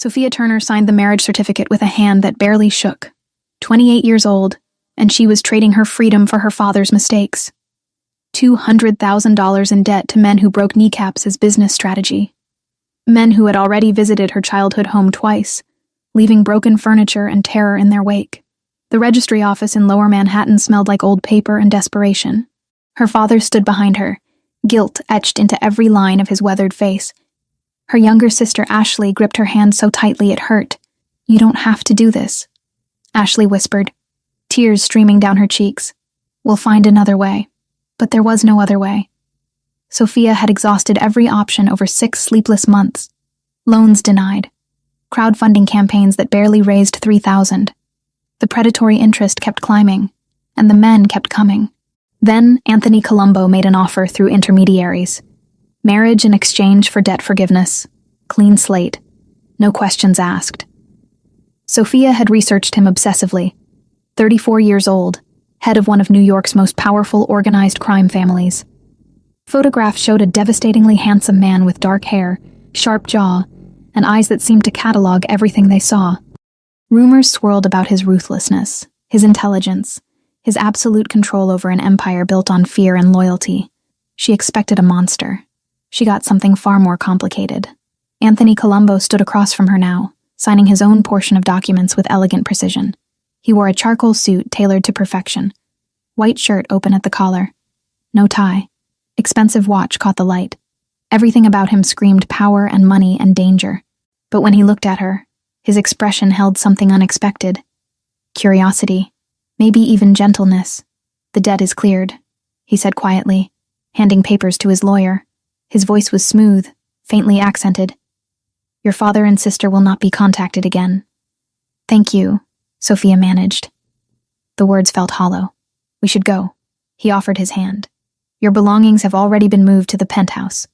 Sophia Turner signed the marriage certificate with a hand that barely shook. 28 years old, and she was trading her freedom for her father's mistakes. $200,000 in debt to men who broke kneecaps as business strategy. Men who had already visited her childhood home twice, leaving broken furniture and terror in their wake. The registry office in Lower Manhattan smelled like old paper and desperation. Her father stood behind her, guilt etched into every line of his weathered face. Her younger sister Ashley gripped her hand so tightly it hurt. "You don't have to do this," Ashley whispered, tears streaming down her cheeks. "We'll find another way." But there was no other way. Sophia had exhausted every option over 6 sleepless months. Loans denied. Crowdfunding campaigns that barely raised $3,000. The predatory interest kept climbing, and the men kept coming. Then Anthony Colombo made an offer through intermediaries. Marriage in exchange for debt forgiveness. Clean slate. No questions asked. Sophia had researched him obsessively. 34 years old, head of one of New York's most powerful organized crime families. Photographs showed a devastatingly handsome man with dark hair, sharp jaw, and eyes that seemed to catalog everything they saw. Rumors swirled about his ruthlessness, his intelligence, his absolute control over an empire built on fear and loyalty. She expected a monster. She got something far more complicated. Anthony Colombo stood across from her now, signing his own portion of documents with elegant precision. He wore a charcoal suit tailored to perfection. White shirt open at the collar. No tie. Expensive watch caught the light. Everything about him screamed power and money and danger. But when he looked at her, his expression held something unexpected. Curiosity. Maybe even gentleness. "The debt is cleared," he said quietly, handing papers to his lawyer. His voice was smooth, faintly accented. "Your father and sister will not be contacted again." "Thank you," Sophia managed. The words felt hollow. "We should go." He offered his hand. "Your belongings have already been moved to the penthouse."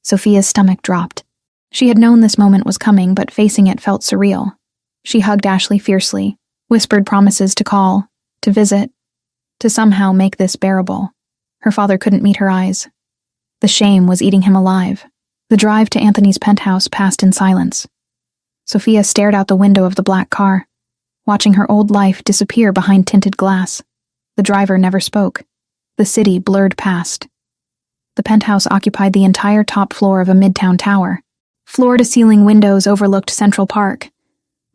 Sophia's stomach dropped. She had known this moment was coming, but facing it felt surreal. She hugged Ashley fiercely, whispered promises to call, to visit, to somehow make this bearable. Her father couldn't meet her eyes. The shame was eating him alive. The drive to Anthony's penthouse passed in silence. Sophia stared out the window of the black car, watching her old life disappear behind tinted glass. The driver never spoke. The city blurred past. The penthouse occupied the entire top floor of a midtown tower. Floor-to-ceiling windows overlooked Central Park.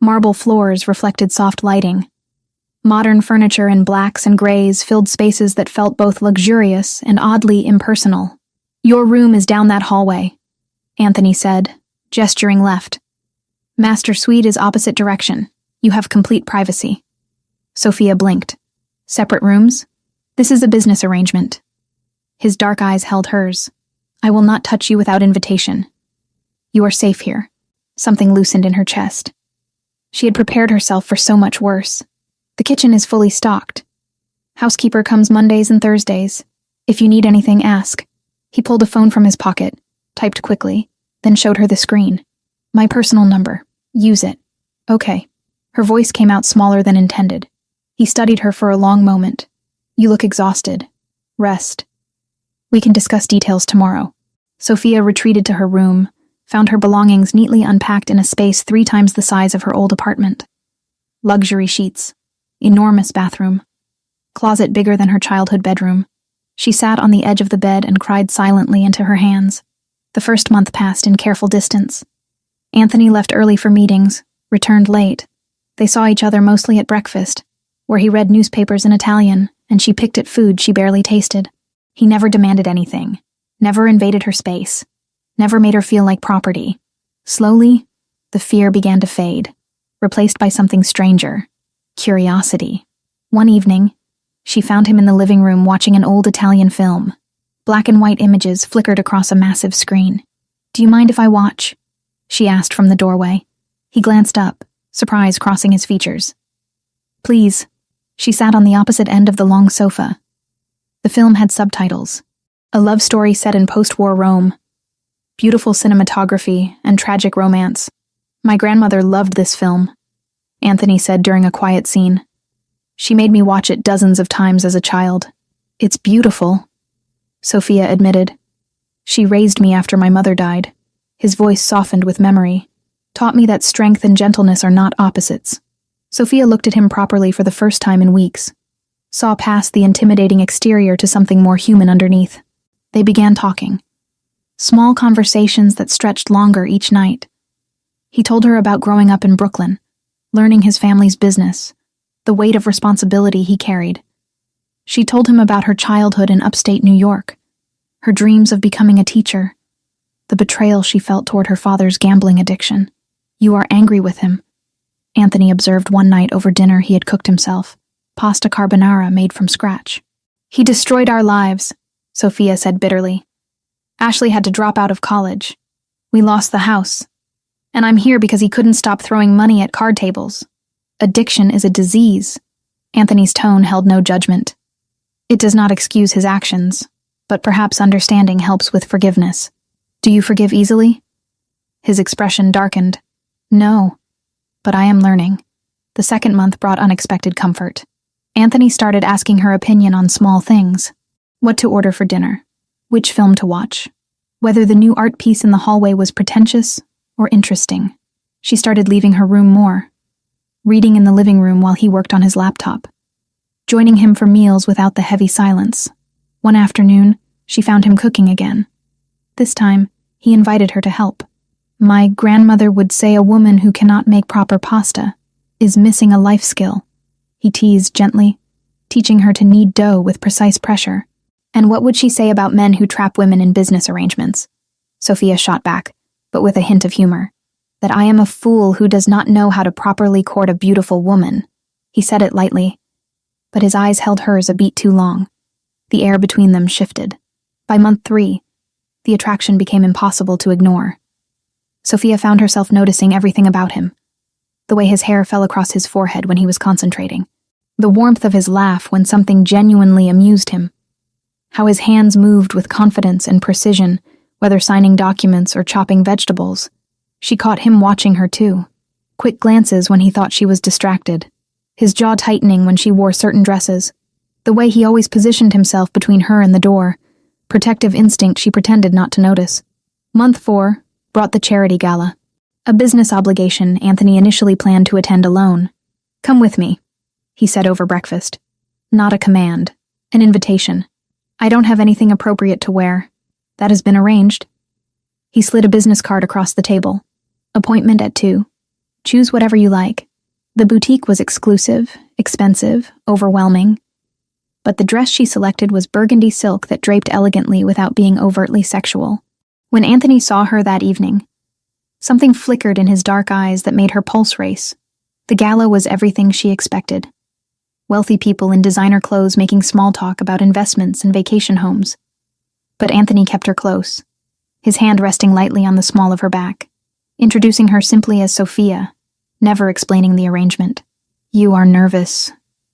Marble floors reflected soft lighting. Modern furniture in blacks and grays filled spaces that felt both luxurious and oddly impersonal. "Your room is down that hallway," Anthony said, gesturing left. "Master suite is opposite direction. You have complete privacy." Sophia blinked. "Separate rooms? This is a business arrangement." His dark eyes held hers. "I will not touch you without invitation. You are safe here." Something loosened in her chest. She had prepared herself for so much worse. "The kitchen is fully stocked. Housekeeper comes Mondays and Thursdays. If you need anything, ask." He pulled a phone from his pocket, typed quickly, then showed her the screen. "My personal number. Use it." "Okay." Her voice came out smaller than intended. He studied her for a long moment. "You look exhausted. Rest. We can discuss details tomorrow." Sophia retreated to her room, found her belongings neatly unpacked in a space 3 times the size of her old apartment. Luxury sheets. Enormous bathroom. Closet bigger than her childhood bedroom. She sat on the edge of the bed and cried silently into her hands. The first month passed in careful distance. Anthony left early for meetings, returned late. They saw each other mostly at breakfast, where he read newspapers in Italian, and she picked at food she barely tasted. He never demanded anything, never invaded her space, never made her feel like property. Slowly, the fear began to fade, replaced by something stranger. Curiosity. One evening, she found him in the living room watching an old Italian film. Black and white images flickered across a massive screen. "Do you mind if I watch?" she asked from the doorway. He glanced up, surprise crossing his features. "Please." She sat on the opposite end of the long sofa. The film had subtitles. A love story set in post-war Rome. Beautiful cinematography and tragic romance. "My grandmother loved this film," Anthony said during a quiet scene. "She made me watch it dozens of times as a child." "It's beautiful," Sophia admitted. "She raised me after my mother died." His voice softened with memory. taught me that strength and gentleness are not opposites. Sophia looked at him properly for the first time in weeks, saw past the intimidating exterior to something more human underneath. They began talking. Small conversations that stretched longer each night. He told her about growing up in Brooklyn, learning his family's business, the weight of responsibility he carried. She told him about her childhood in upstate New York, her dreams of becoming a teacher, the betrayal she felt toward her father's gambling addiction. "You are angry with him," Anthony observed one night over dinner he had cooked himself, pasta carbonara made from scratch. "He destroyed our lives," Sophia said bitterly. "Ashley had to drop out of college. We lost the house. And I'm here because he couldn't stop throwing money at card tables. Addiction is a disease." Anthony's tone held no judgment. "It does not excuse his actions, but perhaps understanding helps with forgiveness. Do you forgive easily?" His expression darkened. "No, but I am learning." The second month brought unexpected comfort. Anthony started asking her opinion on small things. What to order for dinner, which film to watch, whether the new art piece in the hallway was pretentious or interesting. She started leaving her room more, reading in the living room while he worked on his laptop, joining him for meals without the heavy silence. One afternoon, she found him cooking again. This time, he invited her to help. "My grandmother would say a woman who cannot make proper pasta is missing a life skill," he teased gently, teaching her to knead dough with precise pressure. "And what would she say about men who trap women in business arrangements?" Sophia shot back, but with a hint of humor. "That I am a fool who does not know how to properly court a beautiful woman." He said it lightly, but his eyes held hers a beat too long. The air between them shifted. By month 3, the attraction became impossible to ignore. Sophia found herself noticing everything about him. The way his hair fell across his forehead when he was concentrating. The warmth of his laugh when something genuinely amused him. How his hands moved with confidence and precision, whether signing documents or chopping vegetables. She caught him watching her too. Quick glances when he thought she was distracted. His jaw tightening when she wore certain dresses. The way he always positioned himself between her and the door. Protective instinct she pretended not to notice. Month 4 brought the charity gala. A business obligation Anthony initially planned to attend alone. "Come with me," he said over breakfast. Not a command, an invitation. "I don't have anything appropriate to wear. That has been arranged." He slid a business card across the table. "Appointment at 2. Choose whatever you like." The boutique was exclusive, expensive, overwhelming. But the dress she selected was burgundy silk that draped elegantly without being overtly sexual. When Anthony saw her that evening, something flickered in his dark eyes that made her pulse race. The gala was everything she expected. Wealthy people in designer clothes making small talk about investments and vacation homes. But Anthony kept her close, his hand resting lightly on the small of her back, introducing her simply as Sophia, never explaining the arrangement. "You are nervous,"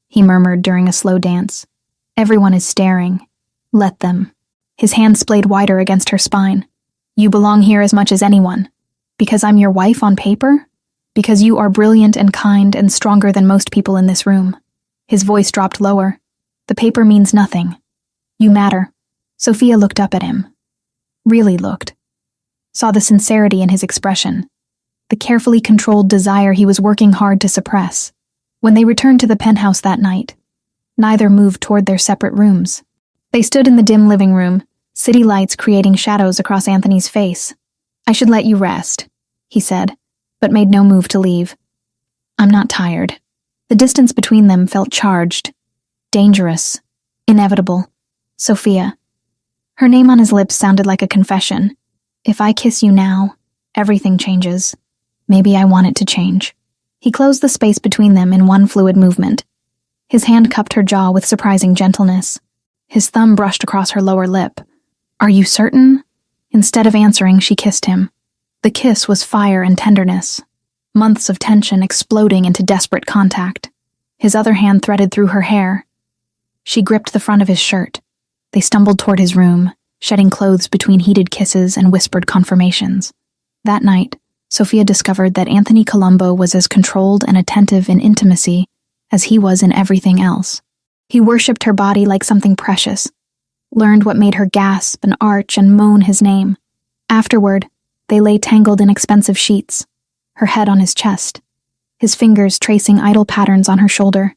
he murmured during a slow dance. "Everyone is staring. Let them." His hand splayed wider against her spine. "You belong here as much as anyone. Because I'm your wife on paper? Because you are brilliant and kind and stronger than most people in this room." His voice dropped lower. "The paper means nothing. You matter." Sophia looked up at him. Really looked. Saw the sincerity in his expression. The carefully controlled desire he was working hard to suppress. When they returned to the penthouse that night, neither moved toward their separate rooms. They stood in the dim living room, city lights creating shadows across Anthony's face. "I should let you rest," he said, but made no move to leave. "I'm not tired." The distance between them felt charged, dangerous, inevitable. Sophia. Her name on his lips sounded like a confession. "If I kiss you now, everything changes. Maybe I want it to change." He closed the space between them in one fluid movement. His hand cupped her jaw with surprising gentleness. His thumb brushed across her lower lip. "Are you certain?" Instead of answering, she kissed him. The kiss was fire and tenderness. Months of tension exploding into desperate contact. His other hand threaded through her hair. She gripped the front of his shirt. They stumbled toward his room, shedding clothes between heated kisses and whispered confirmations. That night, Sophia discovered that Anthony Colombo was as controlled and attentive in intimacy as he was in everything else. He worshipped her body like something precious, learned what made her gasp and arch and moan his name. Afterward, they lay tangled in expensive sheets, her head on his chest, his fingers tracing idle patterns on her shoulder.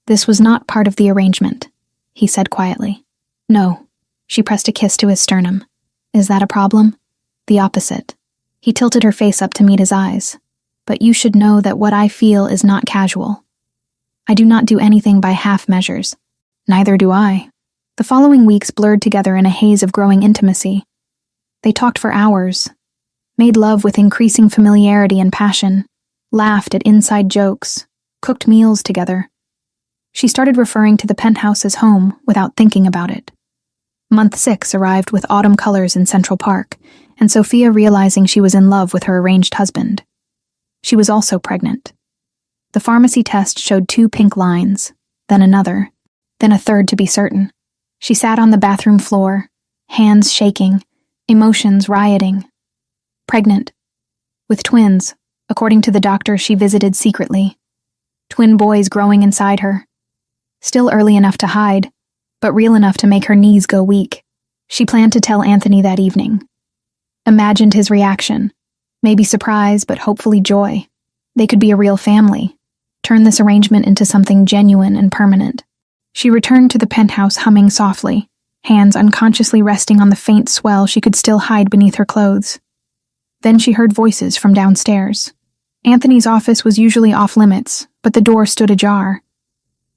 "This was not part of the arrangement," he said quietly. "No." She pressed a kiss to his sternum. "Is that a problem?" "The opposite." He tilted her face up to meet his eyes. "But you should know that what I feel is not casual. I do not do anything by half measures." "Neither do I." The following weeks blurred together in a haze of growing intimacy. They talked for hours, made love with increasing familiarity and passion, laughed at inside jokes, cooked meals together. She started referring to the penthouse as home without thinking about it. Month 6 arrived with autumn colors in Central Park, and Sophia realizing she was in love with her arranged husband. She was also pregnant. The pharmacy test showed 2 pink lines, then another, then a third to be certain. She sat on the bathroom floor, hands shaking, emotions rioting. Pregnant. With twins, according to the doctor she visited secretly. Twin boys growing inside her. Still early enough to hide, but real enough to make her knees go weak. She planned to tell Anthony that evening. Imagined his reaction. Maybe surprise, but hopefully joy. They could be a real family. Turn this arrangement into something genuine and permanent. She returned to the penthouse humming softly, hands unconsciously resting on the faint swell she could still hide beneath her clothes. Then she heard voices from downstairs. Anthony's office was usually off-limits, but the door stood ajar.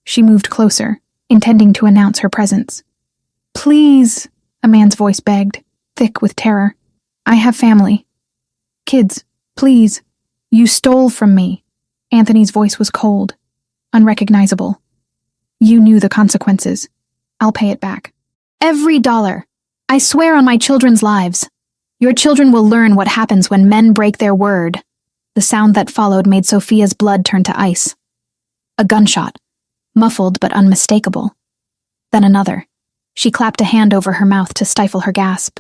She moved closer, intending to announce her presence. "Please," a man's voice begged, thick with terror. "I have family. Kids, please. You stole from me." Anthony's voice was cold, unrecognizable. "You knew the consequences. I'll pay it back. Every dollar. I swear on my children's lives. Your children will learn what happens when men break their word." The sound that followed made Sophia's blood turn to ice. A gunshot, muffled but unmistakable. Then another. She clapped a hand over her mouth to stifle her gasp.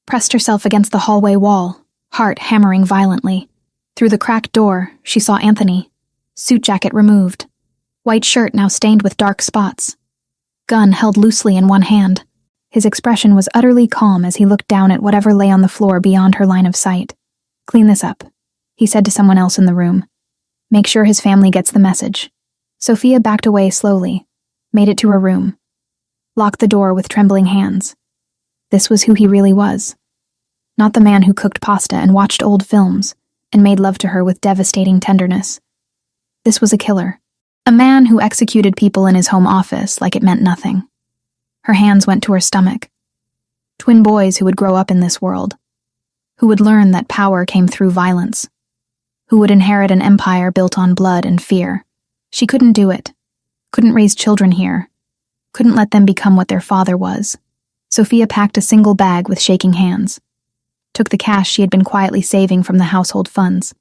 Pressed herself against the hallway wall, heart hammering violently. Through the cracked door, she saw Anthony, suit jacket removed, white shirt now stained with dark spots, gun held loosely in one hand. His expression was utterly calm as he looked down at whatever lay on the floor beyond her line of sight. "Clean this up," he said to someone else in the room. "Make sure his family gets the message." Sophia backed away slowly, made it to her room, locked the door with trembling hands. This was who he really was. Not the man who cooked pasta and watched old films and made love to her with devastating tenderness. This was a killer. A man who executed people in his home office like it meant nothing. Her hands went to her stomach. Twin boys who would grow up in this world. Who would learn that power came through violence. Who would inherit an empire built on blood and fear. She couldn't do it. Couldn't raise children here. Couldn't let them become what their father was. Sophia packed a single bag with shaking hands. Took the cash she had been quietly saving from the household funds.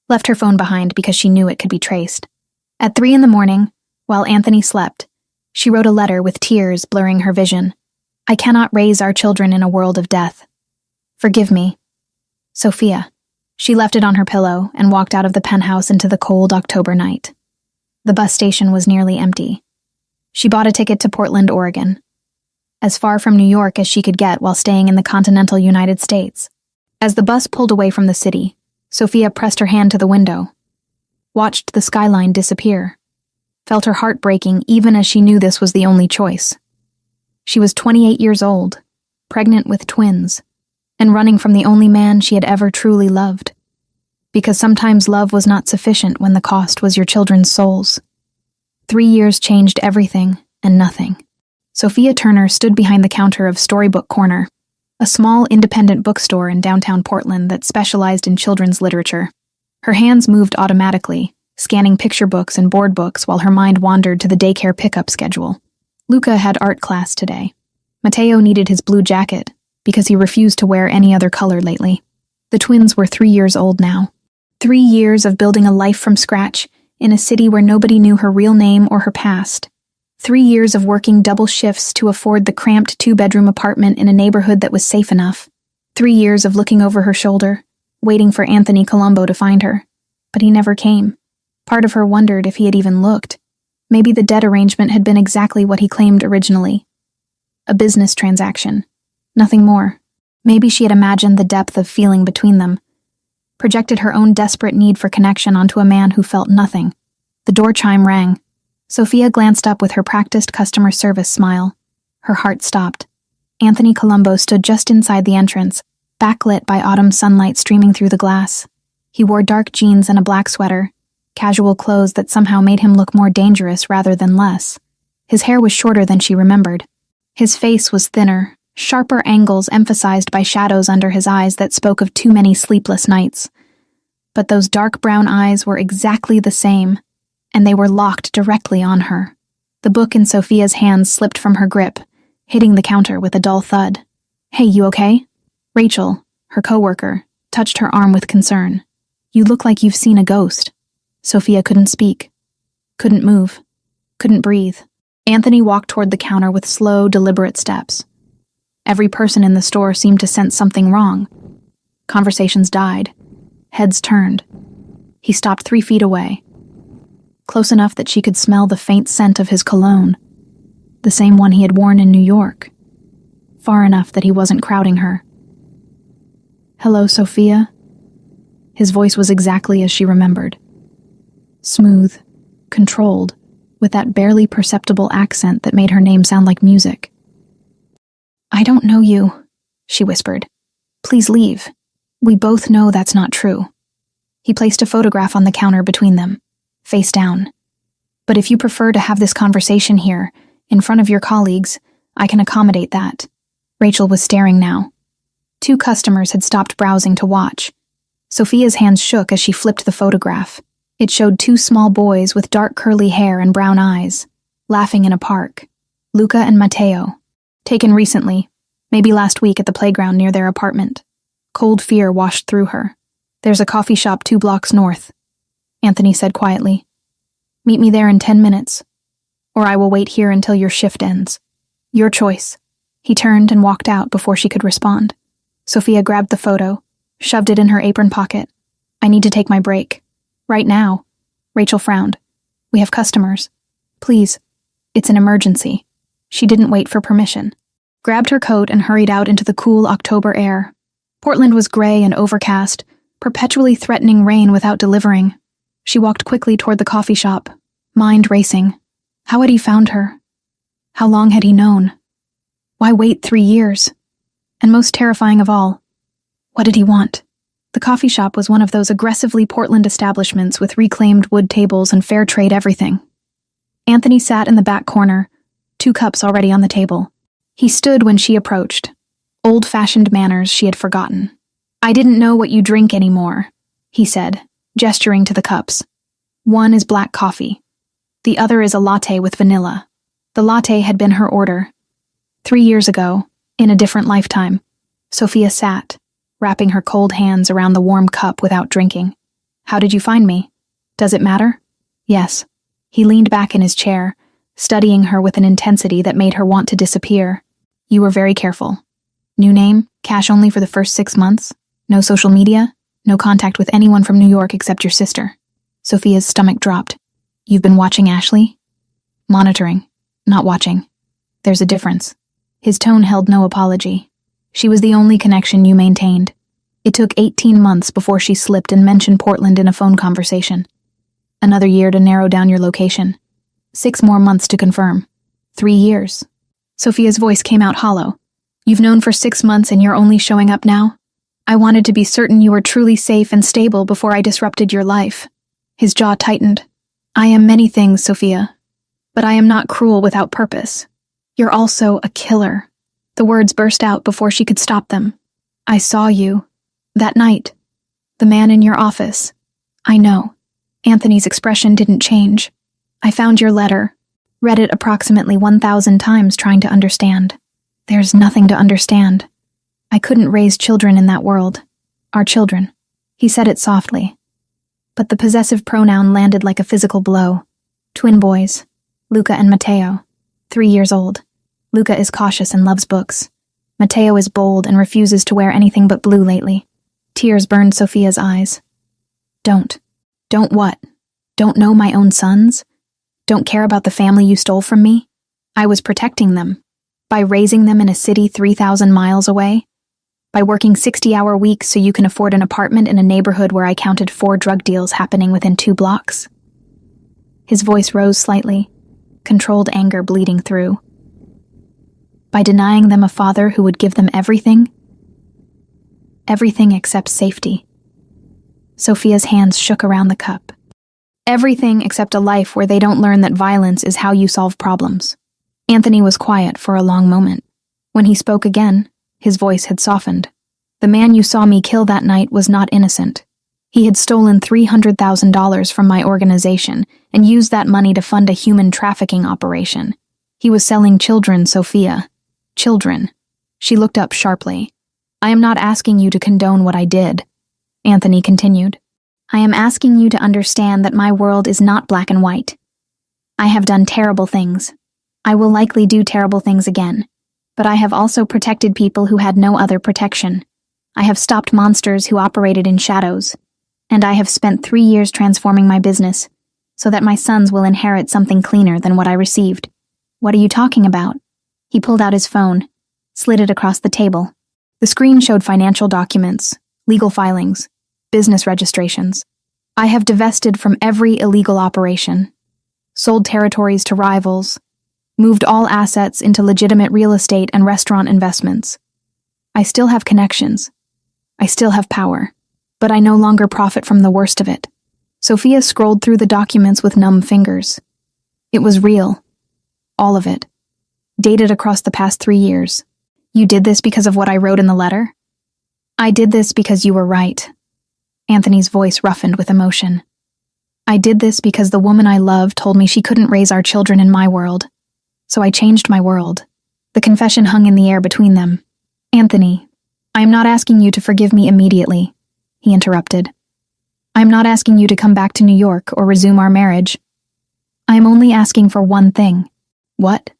Left her phone behind because she knew it could be traced. At 3 a.m, while Anthony slept, she wrote a letter with tears blurring her vision. "I cannot raise our children in a world of death. Forgive me. Sophia." She left it on her pillow and walked out of the penthouse into the cold October night. The bus station was nearly empty. She bought a ticket to Portland, Oregon. As far from New York as she could get while staying in the continental United States. As the bus pulled away from the city, Sophia pressed her hand to the window. Watched the skyline disappear. Felt her heart breaking even as she knew this was the only choice. She was 28 years old, pregnant with twins, and running from the only man she had ever truly loved. Because sometimes love was not sufficient when the cost was your children's souls. 3 years changed everything and nothing. Sophia Turner stood behind the counter of Storybook Corner, a small independent bookstore in downtown Portland that specialized in children's literature. Her hands moved automatically, scanning picture books and board books while her mind wandered to the daycare pickup schedule. Luca had art class today. Mateo needed his blue jacket because he refused to wear any other color lately. The twins were 3 years old now. 3 years of building a life from scratch in a city where nobody knew her real name or her past. 3 years of working double shifts to afford the cramped 2-bedroom apartment in a neighborhood that was safe enough. 3 years of looking over her shoulder, waiting for Anthony Colombo to find her. But he never came. Part of her wondered if he had even looked. Maybe the debt arrangement had been exactly what he claimed originally. A business transaction. Nothing more. Maybe she had imagined the depth of feeling between them. projected her own desperate need for connection onto a man who felt nothing. The door chime rang. Sophia glanced up with her practiced customer service smile. Her heart stopped. Anthony Colombo stood just inside the entrance, backlit by autumn sunlight streaming through the glass. He wore dark jeans and a black sweater, casual clothes that somehow made him look more dangerous rather than less. His hair was shorter than she remembered. His face was thinner, sharper angles emphasized by shadows under his eyes that spoke of too many sleepless nights. But those dark brown eyes were exactly the same, and they were locked directly on her. The book in Sophia's hands slipped from her grip, hitting the counter with a dull thud. "Hey, you okay?" Rachel, her coworker, touched her arm with concern. "You look like you've seen a ghost." Sophia couldn't speak, couldn't move, couldn't breathe. Anthony walked toward the counter with slow, deliberate steps. Every person in the store seemed to sense something wrong. Conversations died. Heads turned. He stopped 3 feet away, close enough that she could smell the faint scent of his cologne, the same one he had worn in New York, far enough that he wasn't crowding her. "Hello, Sophia?" His voice was exactly as she remembered. Smooth, controlled, with that barely perceptible accent that made her name sound like music. "I don't know you," she whispered. "Please leave. We both know that's not true." He placed a photograph on the counter between them, face down. "But if you prefer to have this conversation here, in front of your colleagues, I can accommodate that." Rachel was staring now. 2 customers had stopped browsing to watch. Sophia's hands shook as she flipped the photograph. It showed 2 small boys with dark curly hair and brown eyes, laughing in a park. Luca and Matteo. Taken recently, maybe last week at the playground near their apartment. Cold fear washed through her. "There's a coffee shop 2 blocks north," Anthony said quietly. "Meet me there in 10 minutes, or I will wait here until your shift ends. Your choice." He turned and walked out before she could respond. Sophia grabbed the photo, shoved it in her apron pocket. "I need to take my break. Right now." Rachel frowned. "We have customers. Please. It's an emergency." She didn't wait for permission. Grabbed her coat and hurried out into the cool October air. Portland was gray and overcast, perpetually threatening rain without delivering. She walked quickly toward the coffee shop, mind racing. How had he found her? How long had he known? Why wait 3 years? And most terrifying of all, what did he want? The coffee shop was one of those aggressively Portland establishments with reclaimed wood tables and fair trade everything. Anthony sat in the back corner, 2 cups already on the table. He stood when she approached. Old-fashioned manners she had forgotten. "I didn't know what you drink anymore," he said, gesturing to the cups. "One is black coffee. The other is a latte with vanilla." The latte had been her order. 3 years ago, in a different lifetime. Sophia sat, wrapping her cold hands around the warm cup without drinking. "How did you find me? Does it matter?" "Yes." He leaned back in his chair, studying her with an intensity that made her want to disappear. "You were very careful. New name, cash only for the first 6 months, no social media, no contact with anyone from New York except your sister." Sophia's stomach dropped. "You've been watching Ashley?" "Monitoring, not watching. There's a difference." His tone held no apology. "She was the only connection you maintained. It took 18 months before she slipped and mentioned Portland in a phone conversation. Another year to narrow down your location. 6 more months to confirm. 3 years. Sophia's voice came out hollow. "You've known for 6 months and you're only showing up now? I wanted to be certain you were truly safe and stable before I disrupted your life." His jaw tightened. "I am many things, Sophia, but I am not cruel without purpose. You're also a killer." The words burst out before she could stop them. "I saw you. That night. The man in your office. I know." Anthony's expression didn't change. "I found your letter. Read it approximately 1,000 times trying to understand. There's nothing to understand. I couldn't raise children in that world. Our children." He said it softly. But the possessive pronoun landed like a physical blow. Twin boys. Luca and Matteo. 3 years old. Luca is cautious and loves books. Matteo is bold and refuses to wear anything but blue lately. Tears burned Sophia's eyes. "Don't. Don't what? Don't know my own sons? Don't care about the family you stole from me? I was protecting them. By raising them in a city 3,000 miles away? By working 60-hour weeks so you can afford an apartment in a neighborhood where I counted 4 drug deals happening within 2 blocks. His voice rose slightly, controlled anger bleeding through. By denying them a father who would give them everything? Everything except safety. Sophia's hands shook around the cup. Everything except a life where they don't learn that violence is how you solve problems. Anthony was quiet for a long moment. When he spoke again, his voice had softened. The man you saw me kill that night was not innocent. He had stolen $300,000 from my organization and used that money to fund a human trafficking operation. He was selling children, Sophia. Children. She looked up sharply. I am not asking you to condone what I did, Anthony continued. I am asking you to understand that my world is not black and white. I have done terrible things. I will likely do terrible things again. But I have also protected people who had no other protection. I have stopped monsters who operated in shadows. And I have spent 3 years transforming my business so that my sons will inherit something cleaner than what I received. What are you talking about? He pulled out his phone, slid it across the table. The screen showed financial documents, legal filings, business registrations. I have divested from every illegal operation, sold territories to rivals, moved all assets into legitimate real estate and restaurant investments. I still have connections. I still have power, but I no longer profit from the worst of it. Sophia scrolled through the documents with numb fingers. It was real. All of it. Dated across the past 3 years. You did this because of what I wrote in the letter? I did this because you were right. Anthony's voice roughened with emotion. I did this because the woman I loved told me she couldn't raise our children in my world. So I changed my world. The confession hung in the air between them. Anthony, I am not asking you to forgive me immediately, he interrupted. I am not asking you to come back to New York or resume our marriage. I am only asking for one thing. What?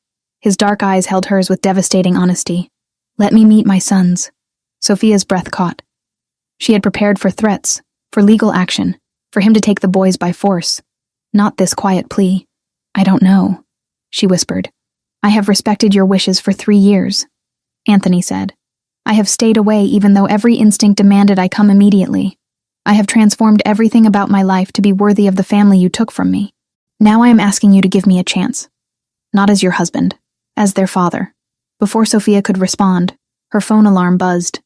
His dark eyes held hers with devastating honesty. Let me meet my sons. Sophia's breath caught. She had prepared for threats, for legal action, for him to take the boys by force. Not this quiet plea. I don't know, she whispered. I have respected your wishes for 3 years, Anthony said. I have stayed away even though every instinct demanded I come immediately. I have transformed everything about my life to be worthy of the family you took from me. Now I am asking you to give me a chance. Not as your husband, as their father. Before Sophia could respond, her phone alarm buzzed.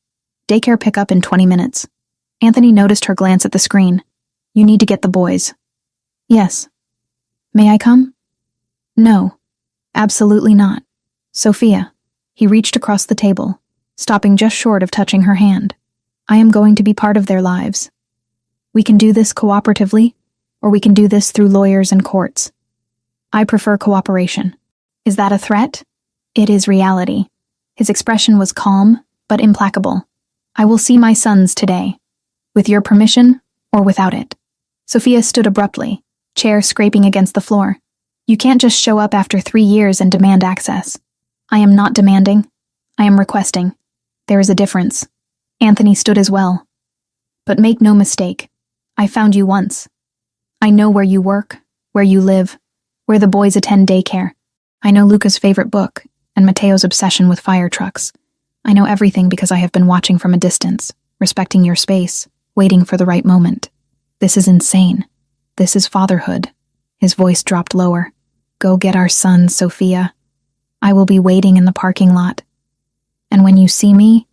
Daycare pickup in 20 minutes. Anthony noticed her glance at the screen. You need to get the boys. Yes. May I come? No. Absolutely not. Sophia. He reached across the table, stopping just short of touching her hand. I am going to be part of their lives. We can do this cooperatively, or we can do this through lawyers and courts. I prefer cooperation. Is that a threat? It is reality. His expression was calm, but implacable. I will see my sons today. With your permission, or without it. Sophia stood abruptly, chair scraping against the floor. You can't just show up after 3 years and demand access. I am not demanding. I am requesting. There is a difference. Anthony stood as well. But make no mistake. I found you once. I know where you work, where you live, where the boys attend daycare. I know Luca's favorite book and Mateo's obsession with fire trucks. I know everything because I have been watching from a distance, respecting your space, waiting for the right moment. This is insane. This is fatherhood. His voice dropped lower. Go get our sons, Sophia. I will be waiting in the parking lot. And when you see me,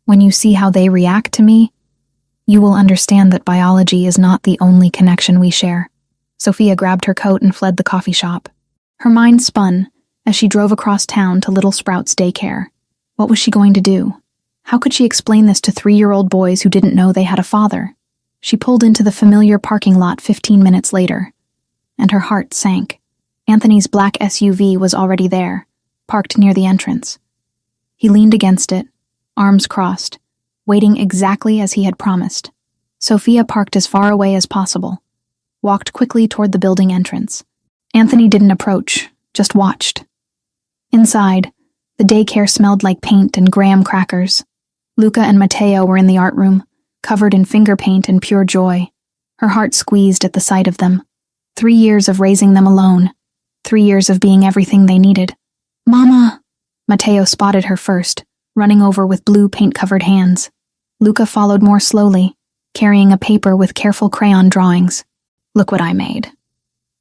when you see how they react to me, you will understand that biology is not the only connection we share. Sophia grabbed her coat and fled the coffee shop. Her mind spun as she drove across town to Little Sprouts daycare. What was she going to do? How could she explain this to 3-year-old boys who didn't know they had a father? She pulled into the familiar parking lot 15 minutes later, and her heart sank. Anthony's black SUV was already there, parked near the entrance. He leaned against it, arms crossed, waiting exactly as he had promised. Sophia parked as far away as possible, walked quickly toward the building entrance. Anthony didn't approach, just watched. Inside, the daycare smelled like paint and graham crackers. Luca and Mateo were in the art room, covered in finger paint and pure joy. Her heart squeezed at the sight of them. 3 years of raising them alone. 3 years of being everything they needed. Mama! Mateo spotted her first, running over with blue paint-covered hands. Luca followed more slowly, carrying a paper with careful crayon drawings. "Look what I made,"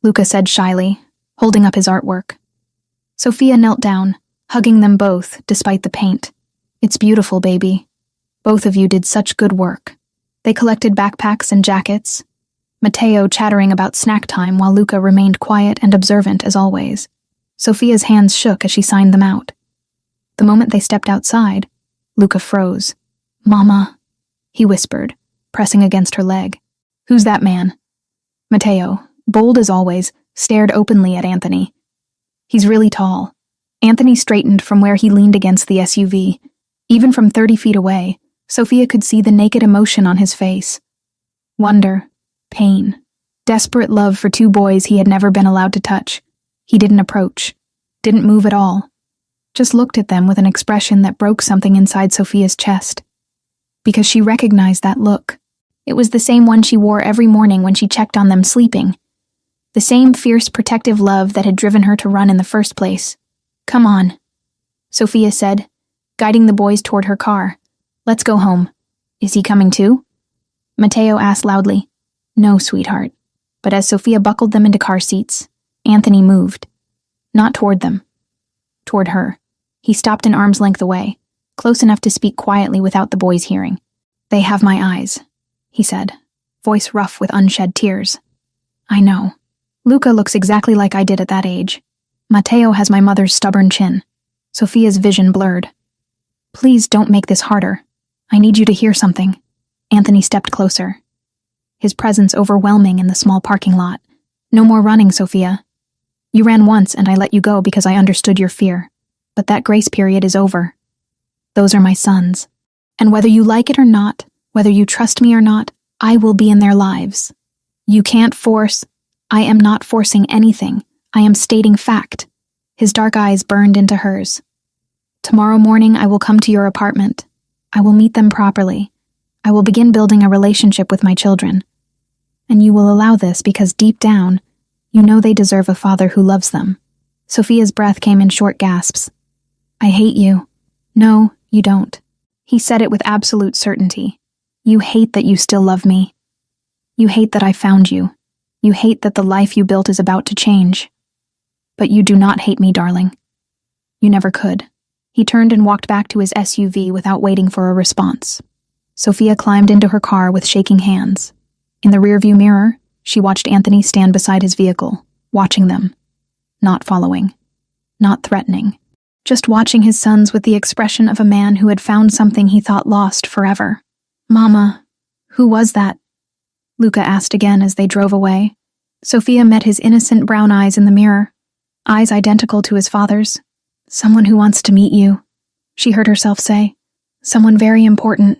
Luca said shyly, holding up his artwork. Sophia knelt down, hugging them both despite the paint. "It's beautiful, baby. Both of you did such good work." They collected backpacks and jackets, Matteo chattering about snack time while Luca remained quiet and observant as always. Sophia's hands shook as she signed them out. The moment they stepped outside, Luca froze. "Mama," he whispered, pressing against her leg. "Who's that man?" Matteo, bold as always, stared openly at Anthony. "He's really tall." Anthony straightened from where he leaned against the SUV. Even from 30 feet away, Sophia could see the naked emotion on his face. Wonder, pain, desperate love for two boys he had never been allowed to touch. He didn't approach, didn't move at all, just looked at them with an expression that broke something inside Sophia's chest. Because she recognized that look. It was the same one she wore every morning when she checked on them sleeping. The same fierce protective love that had driven her to run in the first place. "Come on," Sophia said, guiding the boys toward her car. "Let's go home." "Is he coming too?" Matteo asked loudly. "No, sweetheart." But as Sophia buckled them into car seats, Anthony moved. Not toward them. Toward her. He stopped an arm's length away, close enough to speak quietly without the boys hearing. "They have my eyes," he said, voice rough with unshed tears. "I know. Luca looks exactly like I did at that age. Matteo has my mother's stubborn chin." Sophia's vision blurred. "Please don't make this harder. I need you to hear something." Anthony stepped closer, his presence overwhelming in the small parking lot. "No more running, Sophia. You ran once and I let you go because I understood your fear. But that grace period is over. Those are my sons. And whether you like it or not, whether you trust me or not, I will be in their lives. You can't force. I am not forcing anything. I am stating fact." His dark eyes burned into hers. "Tomorrow morning I will come to your apartment. I will meet them properly. I will begin building a relationship with my children. And you will allow this because deep down, you know they deserve a father who loves them." Sophia's breath came in short gasps. "I hate you." "No, you don't." He said it with absolute certainty. "You hate that you still love me. You hate that I found you. You hate that the life you built is about to change. But you do not hate me, darling. You never could." He turned and walked back to his SUV without waiting for a response. Sophia climbed into her car with shaking hands. In the rearview mirror, she watched Anthony stand beside his vehicle, watching them. Not following. Not threatening. Just watching his sons with the expression of a man who had found something he thought lost forever. "Mama, who was that?" Luca asked again as they drove away. Sophia met his innocent brown eyes in the mirror, eyes identical to his father's. "Someone who wants to meet you," she heard herself say. "Someone very important."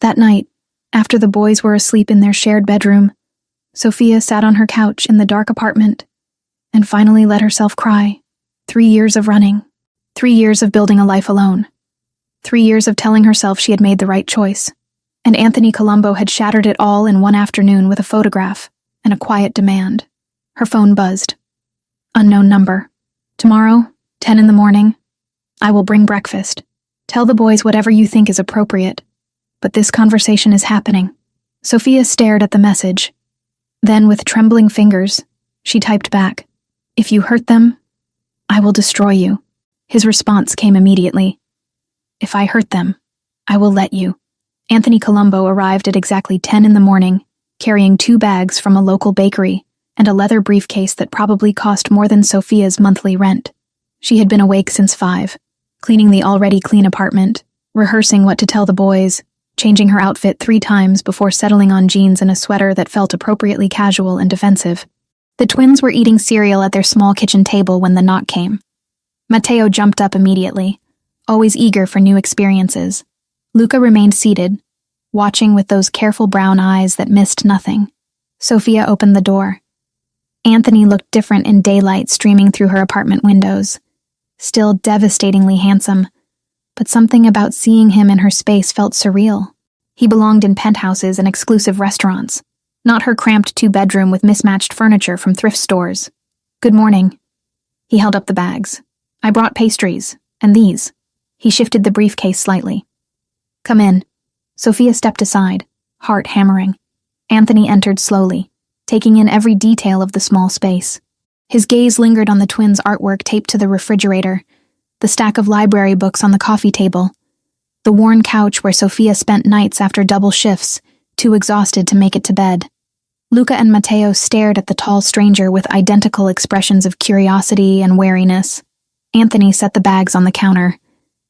That night, after the boys were asleep in their shared bedroom, Sophia sat on her couch in the dark apartment and finally let herself cry. 3 years of running. 3 years of building a life alone. 3 years of telling herself she had made the right choice. And Anthony Colombo had shattered it all in one afternoon with a photograph and a quiet demand. Her phone buzzed. Unknown number. "Tomorrow, 10 in the morning. I will bring breakfast. Tell the boys whatever you think is appropriate. But this conversation is happening." Sophia stared at the message. Then, with trembling fingers, she typed back, "If you hurt them, I will destroy you." His response came immediately. "If I hurt them, I will let you." Anthony Colombo arrived at exactly 10 in the morning, carrying 2 bags from a local bakery and a leather briefcase that probably cost more than Sophia's monthly rent. She had been awake since 5, cleaning the already clean apartment, rehearsing what to tell the boys, changing her outfit 3 times before settling on jeans and a sweater that felt appropriately casual and defensive. The twins were eating cereal at their small kitchen table when the knock came. Matteo jumped up immediately, always eager for new experiences. Luca remained seated, watching with those careful brown eyes that missed nothing. Sophia opened the door. Anthony looked different in daylight streaming through her apartment windows. Still devastatingly handsome, but something about seeing him in her space felt surreal. He belonged in penthouses and exclusive restaurants, not her cramped 2-bedroom with mismatched furniture from thrift stores. "Good morning." He held up the bags. "I brought pastries, and these." He shifted the briefcase slightly. "Come in." Sophia stepped aside, heart hammering. Anthony entered slowly, taking in every detail of the small space. His gaze lingered on the twins' artwork taped to the refrigerator, the stack of library books on the coffee table, the worn couch where Sophia spent nights after double shifts, too exhausted to make it to bed. Luca and Matteo stared at the tall stranger with identical expressions of curiosity and wariness. Anthony set the bags on the counter,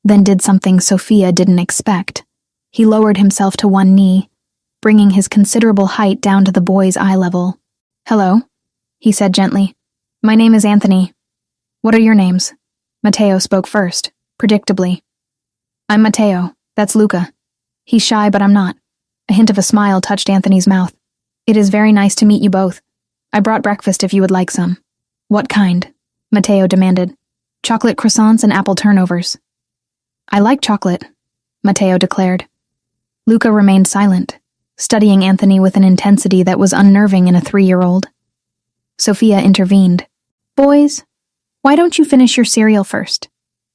then did something Sophia didn't expect. He lowered himself to one knee, bringing his considerable height down to the boy's eye level. "Hello," he said gently. "My name is Anthony. What are your names?" Matteo spoke first, predictably. "I'm Matteo. That's Luca. He's shy, but I'm not." A hint of a smile touched Anthony's mouth. "It is very nice to meet you both. I brought breakfast if you would like some." "What kind?" Matteo demanded. "Chocolate croissants and apple turnovers." "I like chocolate," Matteo declared. Luca remained silent, studying Anthony with an intensity that was unnerving in a 3-year-old. Sophia intervened. "Boys, why don't you finish your cereal first?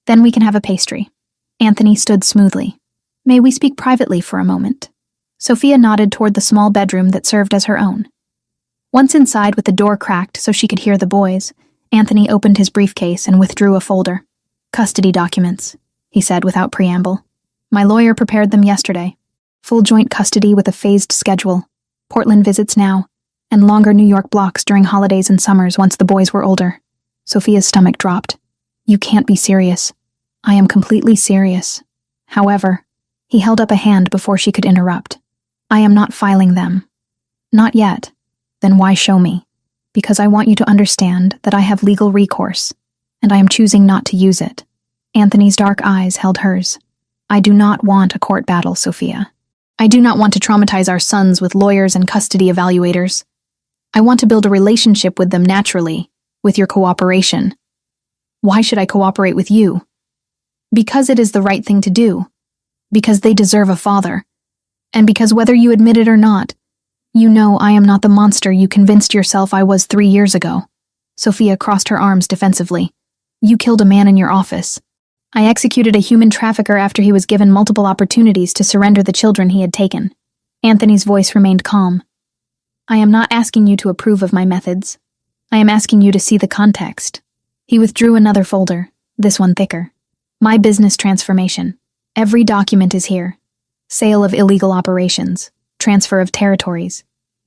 Then we can have a pastry." Anthony stood smoothly. "May we speak privately for a moment?" Sophia nodded toward the small bedroom that served as her own. Once inside with the door cracked so she could hear the boys, Anthony opened his briefcase and withdrew a folder. "Custody documents," he said without preamble. "My lawyer prepared them yesterday. Full joint custody with a phased schedule, Portland visits now, and longer New York blocks during holidays and summers once the boys were older." Sophia's stomach dropped. "You can't be serious." "I am completely serious. However," he held up a hand before she could interrupt. "I am not filing them." "Not yet. Then why show me?" "Because I want you to understand that I have legal recourse, and I am choosing not to use it." Anthony's dark eyes held hers. "I do not want a court battle, Sophia. I do not want to traumatize our sons with lawyers and custody evaluators. I want to build a relationship with them naturally, with your cooperation." "Why should I cooperate with you?" "Because it is the right thing to do. Because they deserve a father. And because whether you admit it or not, you know I am not the monster you convinced yourself I was 3 years ago." Sophia crossed her arms defensively. "You killed a man in your office. I executed a human trafficker after he was given multiple opportunities to surrender the children he had taken." Anthony's voice remained calm. "I am not asking you to approve of my methods. I am asking you to see the context." He withdrew another folder, this one thicker. "My business transformation. Every document is here. Sale of illegal operations, transfer of territories,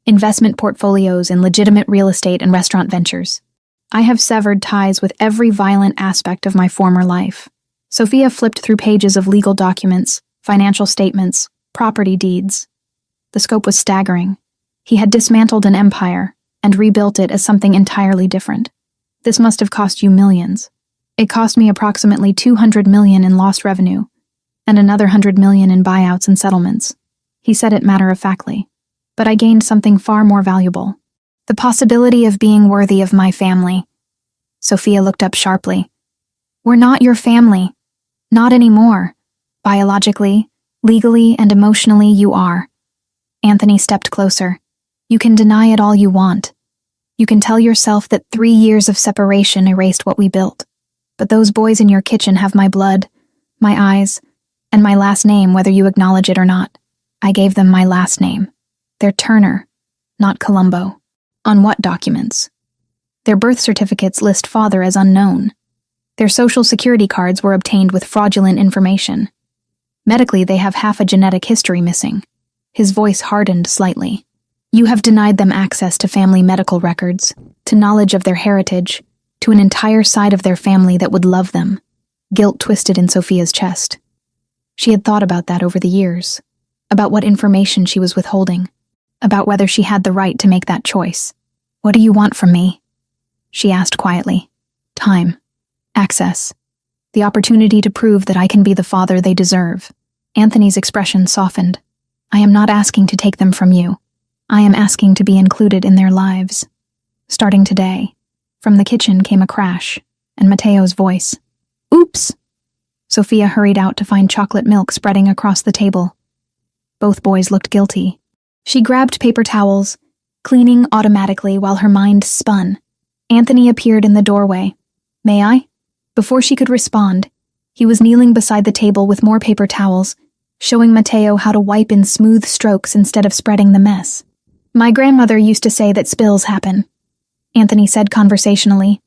investment portfolios in legitimate real estate and restaurant ventures. I have severed ties with every violent aspect of my former life." Sophia flipped through pages of legal documents, financial statements, property deeds. The scope was staggering. He had dismantled an empire and rebuilt it as something entirely different. "This must have cost you millions. It cost me approximately $200 million in lost revenue, and another $100 million in buyouts and settlements." He said it matter-of-factly. "But I gained something far more valuable. The possibility of being worthy of my family." Sophia looked up sharply. "We're not your family. Not anymore. Biologically, legally, and emotionally, you are." Anthony stepped closer. "You can deny it all you want. You can tell yourself that 3 years of separation erased what we built. But those boys in your kitchen have my blood, my eyes, and my last name, whether you acknowledge it or not. I gave them my last name. They're Turner, not Colombo." "On what documents?" "Their birth certificates list father as unknown. Their social security cards were obtained with fraudulent information. Medically, they have half a genetic history missing." His voice hardened slightly. "You have denied them access to family medical records, to knowledge of their heritage, to an entire side of their family that would love them." Guilt twisted in Sophia's chest. She had thought about that over the years, about what information she was withholding, about whether she had the right to make that choice. "What do you want from me?" she asked quietly. "Time. Access. The opportunity to prove that I can be the father they deserve." Anthony's expression softened. "I am not asking to take them from you. I am asking to be included in their lives. Starting today." From the kitchen came a crash, and Matteo's voice. "Oops!" Sophia hurried out to find chocolate milk spreading across the table. Both boys looked guilty. She grabbed paper towels, cleaning automatically while her mind spun. Anthony appeared in the doorway. "May I?" Before she could respond, He was kneeling beside the table with more paper towels, showing Mateo how to wipe in smooth strokes instead of spreading the mess. My grandmother used to say that spills happen, Anthony said conversationally.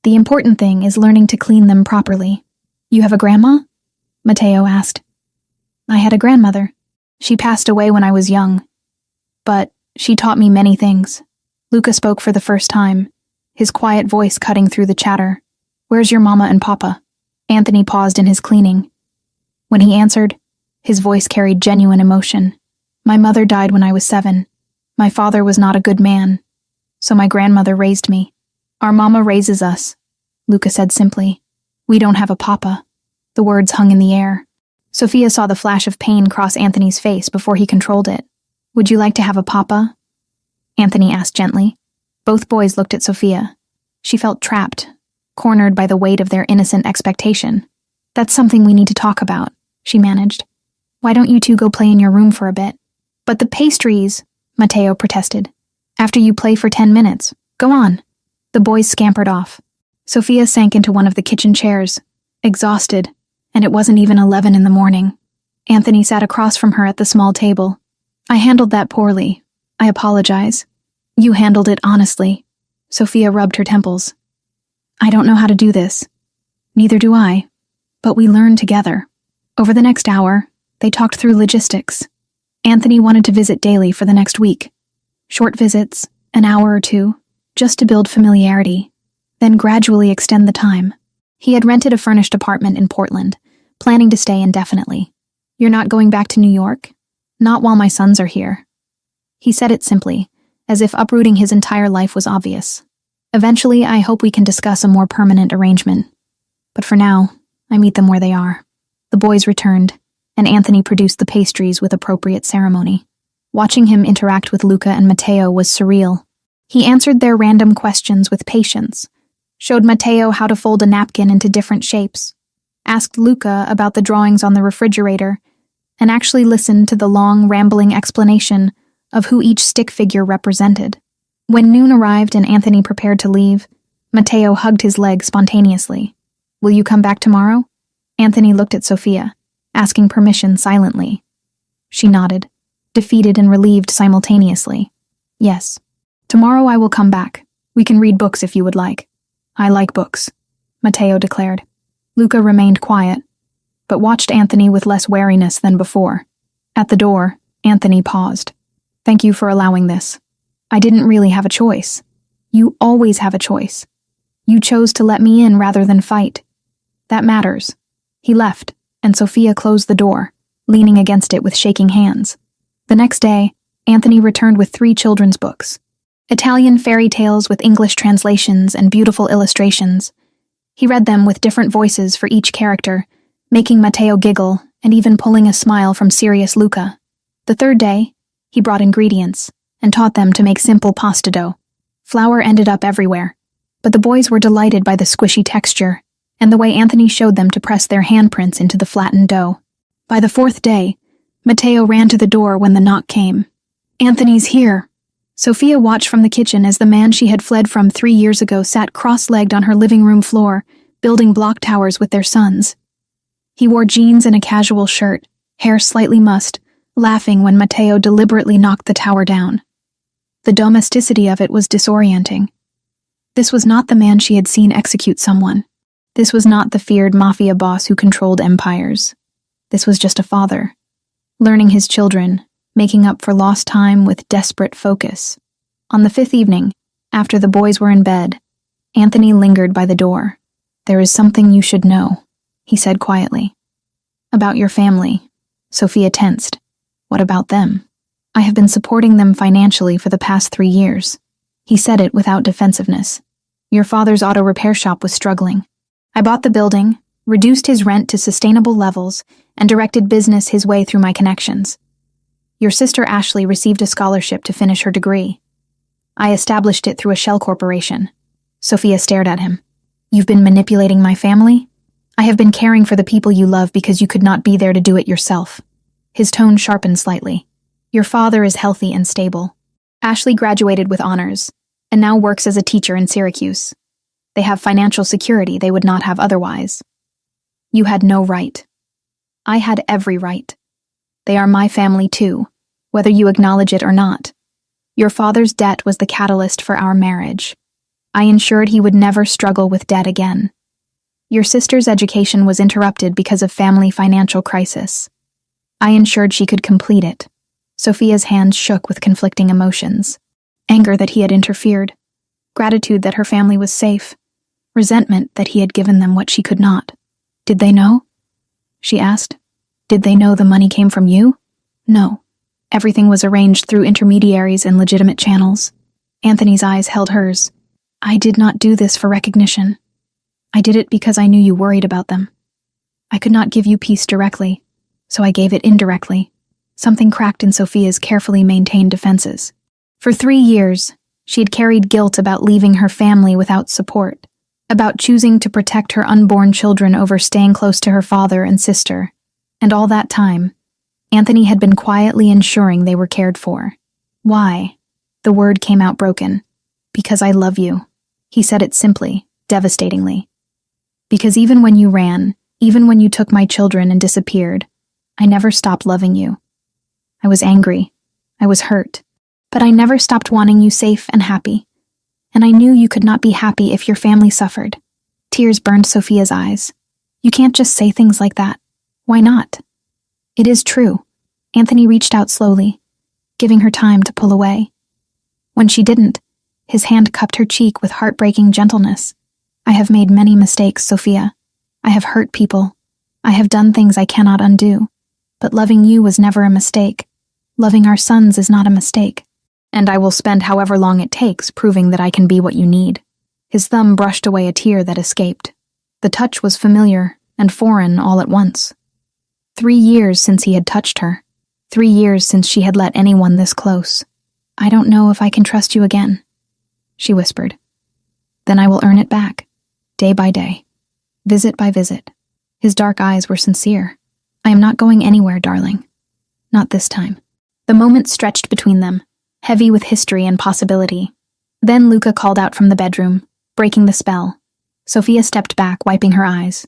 The important thing is learning to clean them properly. You have a grandma? Mateo asked. I had a grandmother. She passed away when I was young. But she taught me many things. Luca spoke for the first time, his quiet voice cutting through the chatter. Where's your mama and papa? Anthony paused in his cleaning. When he answered, his voice carried genuine emotion. My mother died when I was 7. My father was not a good man, so my grandmother raised me. Our mama raises us, Luca said simply. We don't have a papa. The words hung in the air. Sophia saw the flash of pain cross Anthony's face before he controlled it. Would you like to have a papa? Anthony asked gently. Both boys looked at Sophia. She felt trapped, cornered by the weight of their innocent expectation. That's something we need to talk about, she managed. Why don't you two go play in your room for a bit? But the pastries, Mateo protested. After you play for 10 minutes, go on. The boys scampered off. Sophia sank into one of the kitchen chairs, exhausted, and it wasn't even 11 in the morning. Anthony sat across from her at the small table. I handled that poorly. I apologize. You handled it honestly. Sophia rubbed her temples. I don't know how to do this. Neither do I. But we learned together. Over the next hour, they talked through logistics. Anthony wanted to visit daily for the next week. Short visits, an hour or two, just to build familiarity, then gradually extend the time. He had rented a furnished apartment in Portland, planning to stay indefinitely. You're not going back to New York? Not while my sons are here. He said it simply, as if uprooting his entire life was obvious. Eventually, I hope we can discuss a more permanent arrangement. But for now, I meet them where they are. The boys returned, and Anthony produced the pastries with appropriate ceremony. Watching him interact with Luca and Mateo was surreal. He answered their random questions with patience, showed Mateo how to fold a napkin into different shapes, asked Luca about the drawings on the refrigerator, and actually listened to the long, rambling explanation of who each stick figure represented. When noon arrived and Anthony prepared to leave, Mateo hugged his leg spontaneously. Will you come back tomorrow? Anthony looked at Sophia, asking permission silently. She nodded, defeated and relieved simultaneously. Yes. Tomorrow I will come back. We can read books if you would like. I like books, Mateo declared. Luca remained quiet, but watched Anthony with less wariness than before. At the door, Anthony paused. Thank you for allowing this. I didn't really have a choice. You always have a choice. You chose to let me in rather than fight. That matters. He left, and Sophia closed the door, leaning against it with shaking hands. The next day, Anthony returned with 3 children's books. Italian fairy tales with English translations and beautiful illustrations. He read them with different voices for each character, making Mateo giggle and even pulling a smile from serious Luca. The 3rd day, he brought ingredients and taught them to make simple pasta dough. Flour ended up everywhere, but the boys were delighted by the squishy texture and the way Anthony showed them to press their handprints into the flattened dough. By the 4th day, Mateo ran to the door when the knock came. Anthony's here. Sophia watched from the kitchen as the man she had fled from 3 years ago sat cross-legged on her living room floor, building block towers with their sons. He wore jeans and a casual shirt, hair slightly mussed, laughing when Mateo deliberately knocked the tower down. The domesticity of it was disorienting. This was not the man she had seen execute someone. This was not the feared Mafia boss who controlled empires. This was just a father, learning his children, making up for lost time with desperate focus. On the 5th evening, after the boys were in bed, Anthony lingered by the door. There is something you should know, he said quietly. About your family. Sophia tensed. What about them? I have been supporting them financially for the past 3 years. He said it without defensiveness. Your father's auto repair shop was struggling. I bought the building, reduced his rent to sustainable levels, and directed business his way through my connections. Your sister Ashley received a scholarship to finish her degree. I established it through a shell corporation. Sophia stared at him. You've been manipulating my family? I have been caring for the people you love because you could not be there to do it yourself. His tone sharpened slightly. Your father is healthy and stable. Ashley graduated with honors, and now works as a teacher in Syracuse. They have financial security they would not have otherwise. You had no right. I had every right. They are my family too, whether you acknowledge it or not. Your father's debt was the catalyst for our marriage. I ensured he would never struggle with debt again. Your sister's education was interrupted because of family financial crisis. I ensured she could complete it. Sophia's hands shook with conflicting emotions. Anger that he had interfered. Gratitude that her family was safe. Resentment that he had given them what she could not. Did they know? She asked. Did they know the money came from you? No. Everything was arranged through intermediaries and legitimate channels. Anthony's eyes held hers. I did not do this for recognition. I did it because I knew you worried about them. I could not give you peace directly, so I gave it indirectly. Something cracked in Sophia's carefully maintained defenses. For 3 years, she had carried guilt about leaving her family without support, about choosing to protect her unborn children over staying close to her father and sister. And all that time, Anthony had been quietly ensuring they were cared for. Why? The word came out broken. Because I love you. He said it simply, devastatingly. Because even when you ran, even when you took my children and disappeared, I never stopped loving you. I was angry. I was hurt. But I never stopped wanting you safe and happy. And I knew you could not be happy if your family suffered. Tears burned Sophia's eyes. You can't just say things like that. Why not? It is true. Anthony reached out slowly, giving her time to pull away. When she didn't, his hand cupped her cheek with heartbreaking gentleness. I have made many mistakes, Sophia. I have hurt people. I have done things I cannot undo. But loving you was never a mistake. Loving our sons is not a mistake. And I will spend however long it takes proving that I can be what you need. His thumb brushed away a tear that escaped. The touch was familiar and foreign all at once. 3 years since he had touched her. 3 years since she had let anyone this close. I don't know if I can trust you again, she whispered. Then I will earn it back, day by day, visit by visit. His dark eyes were sincere. I am not going anywhere, darling. Not this time. The moment stretched between them, heavy with history and possibility. Then Luca called out from the bedroom, breaking the spell. Sophia stepped back, wiping her eyes.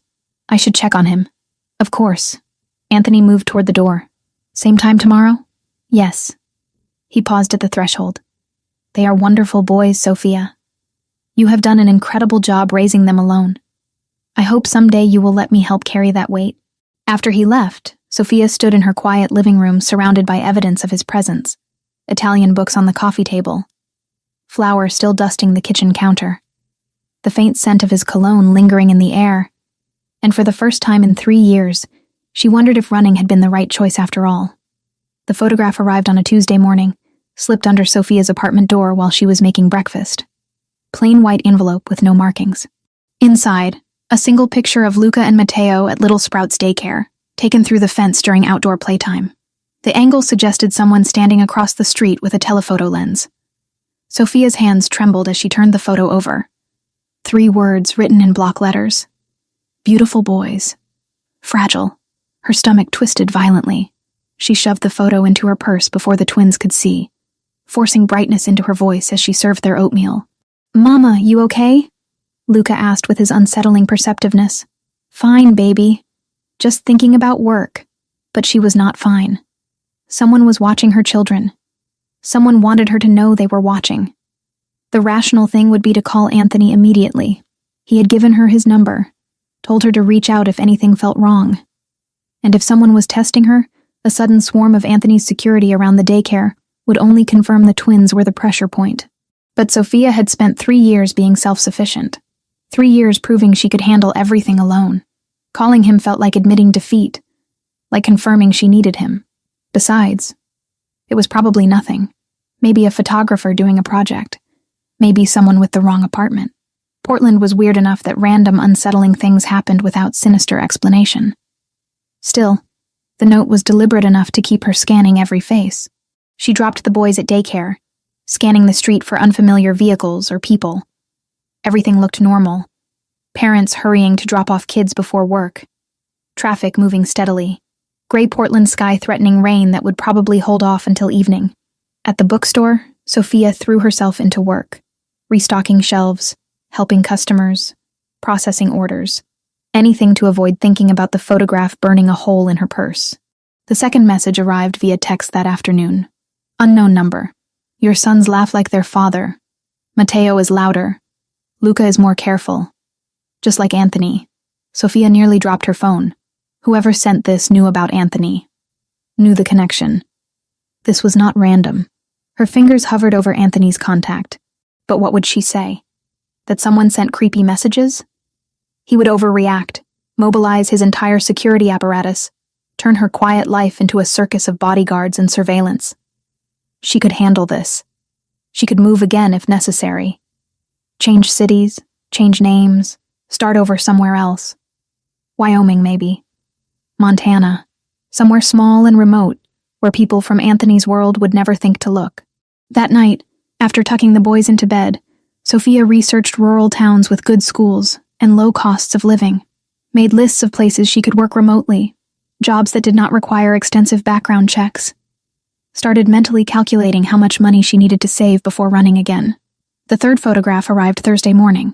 I should check on him. Of course. Anthony moved toward the door. Same time tomorrow? Yes. He paused at the threshold. They are wonderful boys, Sophia. You have done an incredible job raising them alone. I hope someday you will let me help carry that weight. After he left, Sophia stood in her quiet living room surrounded by evidence of his presence. Italian books on the coffee table. Flour still dusting the kitchen counter. The faint scent of his cologne lingering in the air. And for the first time in 3 years, she wondered if running had been the right choice after all. The photograph arrived on a Tuesday morning, slipped under Sophia's apartment door while she was making breakfast. Plain white envelope with no markings. Inside, a single picture of Luca and Matteo at Little Sprouts daycare, taken through the fence during outdoor playtime. The angle suggested someone standing across the street with a telephoto lens. Sophia's hands trembled as she turned the photo over. 3 words written in block letters. Beautiful boys. Fragile. Her stomach twisted violently. She shoved the photo into her purse before the twins could see, forcing brightness into her voice as she served their oatmeal. Mama, you okay? Luca asked with his unsettling perceptiveness. Fine, baby. Just thinking about work. But she was not fine. Someone was watching her children. Someone wanted her to know they were watching. The rational thing would be to call Anthony immediately. He had given her his number, told her to reach out if anything felt wrong. And if someone was testing her, a sudden swarm of Anthony's security around the daycare would only confirm the twins were the pressure point. But Sophia had spent 3 years being self-sufficient. 3 years proving she could handle everything alone. Calling him felt like admitting defeat, like confirming she needed him. Besides, it was probably nothing. Maybe a photographer doing a project. Maybe someone with the wrong apartment. Portland was weird enough that random unsettling things happened without sinister explanation. Still, the note was deliberate enough to keep her scanning every face. She dropped the boys at daycare, scanning the street for unfamiliar vehicles or people. Everything looked normal. Parents hurrying to drop off kids before work. Traffic moving steadily. Gray Portland sky threatening rain that would probably hold off until evening. At the bookstore, Sophia threw herself into work, restocking shelves, helping customers, processing orders. anything to avoid thinking about the photograph burning a hole in her purse. The second message arrived via text that afternoon. Unknown number. Your sons laugh like their father. Matteo is louder. Luca is more careful. Just like Anthony. Sophia nearly dropped her phone. Whoever sent this knew about Anthony. Knew the connection. This was not random. Her fingers hovered over Anthony's contact. But what would she say? That someone sent creepy messages? He would overreact, mobilize his entire security apparatus, turn her quiet life into a circus of bodyguards and surveillance. She could handle this. She could move again if necessary. Change cities, change names, start over somewhere else. Wyoming, maybe. Montana. Somewhere small and remote, where people from Anthony's world would never think to look. That night, after tucking the boys into bed, Sophia researched rural towns with good schools and low costs of living, made lists of places she could work remotely, jobs that did not require extensive background checks, started mentally calculating how much money she needed to save before running again. The third photograph arrived Thursday morning.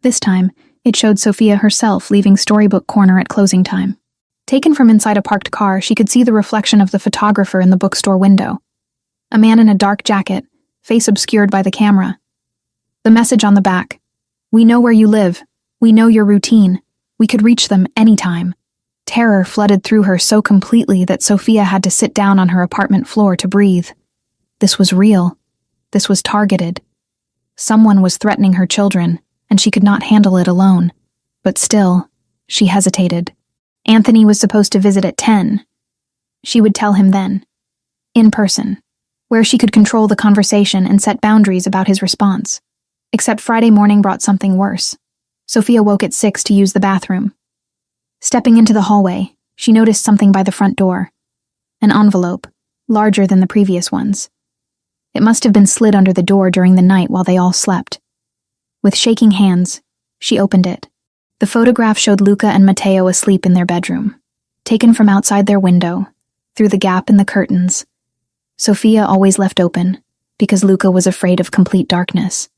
This time, it showed Sophia herself leaving Storybook Corner at closing time. Taken from inside a parked car, she could see the reflection of the photographer in the bookstore window. A man in a dark jacket, face obscured by the camera. The message on the back. We know where you live. We know your routine. We could reach them anytime. Terror flooded through her so completely that Sophia had to sit down on her apartment floor to breathe. This was real. This was targeted. Someone was threatening her children, and she could not handle it alone. But still, she hesitated. Anthony was supposed to visit at 10. She would tell him then. In person. Where she could control the conversation and set boundaries about his response. Except Friday morning brought something worse. Sophia woke at 6 to use the bathroom. Stepping into the hallway, she noticed something by the front door. An envelope, larger than the previous ones. It must have been slid under the door during the night while they all slept. With shaking hands, she opened it. The photograph showed Luca and Matteo asleep in their bedroom, taken from outside their window, through the gap in the curtains. Sophia always left open, because Luca was afraid of complete darkness.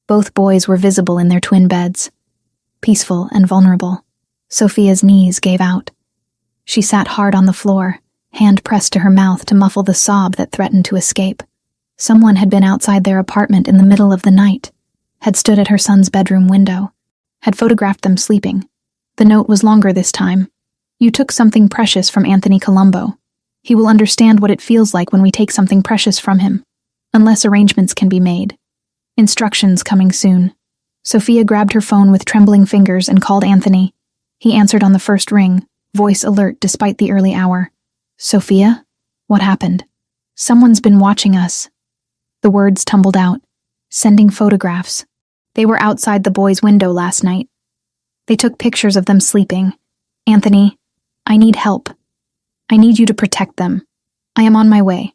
Both boys were visible in their twin beds, peaceful and vulnerable. Sophia's knees gave out. She sat hard on the floor, hand pressed to her mouth to muffle the sob that threatened to escape. Someone had been outside their apartment in the middle of the night, had stood at her son's bedroom window, had photographed them sleeping. The note was longer this time. You took something precious from Anthony Colombo. He will understand what it feels like when we take something precious from him, unless arrangements can be made. Instructions coming soon. Sophia grabbed her phone with trembling fingers and called Anthony. He answered on the first ring, voice alert despite the early hour. Sophia? What happened? Someone's been watching us. The words tumbled out, sending photographs. They were outside the boys' window last night. They took pictures of them sleeping. Anthony, I need help. I need you to protect them. I am on my way.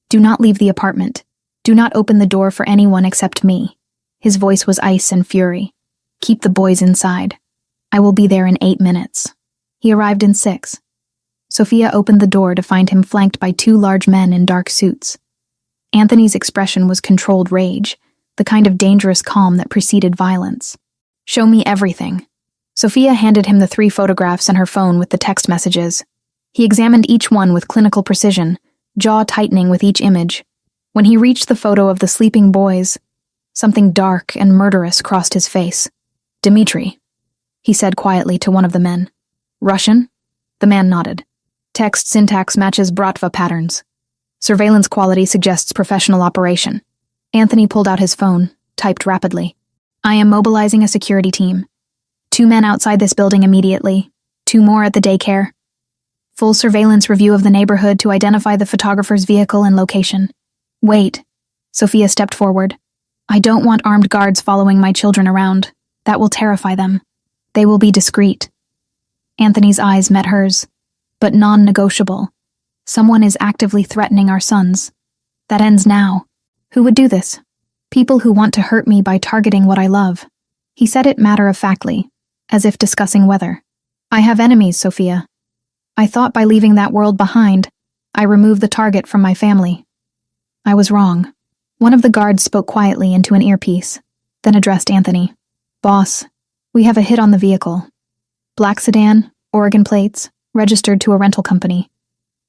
Do not leave the apartment. Do not open the door for anyone except me. His voice was ice and fury. Keep the boys inside. I will be there in 8 minutes. He arrived in 6. Sophia opened the door to find him flanked by 2 large men in dark suits. Anthony's expression was controlled rage, the kind of dangerous calm that preceded violence. Show me everything. Sophia handed him the 3 photographs and her phone with the text messages. He examined each one with clinical precision, jaw tightening with each image. When he reached the photo of the sleeping boys, something dark and murderous crossed his face. Dmitri, he said quietly to one of the men. Russian? The man nodded. Text syntax matches Bratva patterns. Surveillance quality suggests professional operation. Anthony pulled out his phone, typed rapidly. I am mobilizing a security team. 2 men outside this building immediately. 2 more at the daycare. Full surveillance review of the neighborhood to identify the photographer's vehicle and location. Wait. Sophia stepped forward. I don't want armed guards following my children around. That will terrify them. They will be discreet. Anthony's eyes met hers, but non-negotiable. Someone is actively threatening our sons. That ends now. Who would do this? People who want to hurt me by targeting what I love. He said it matter-of-factly, as if discussing weather. I have enemies, Sophia. I thought by leaving that world behind, I removed the target from my family. I was wrong. One of the guards spoke quietly into an earpiece, then addressed Anthony. Boss, we have a hit on the vehicle. Black sedan, Oregon plates, registered to a rental company.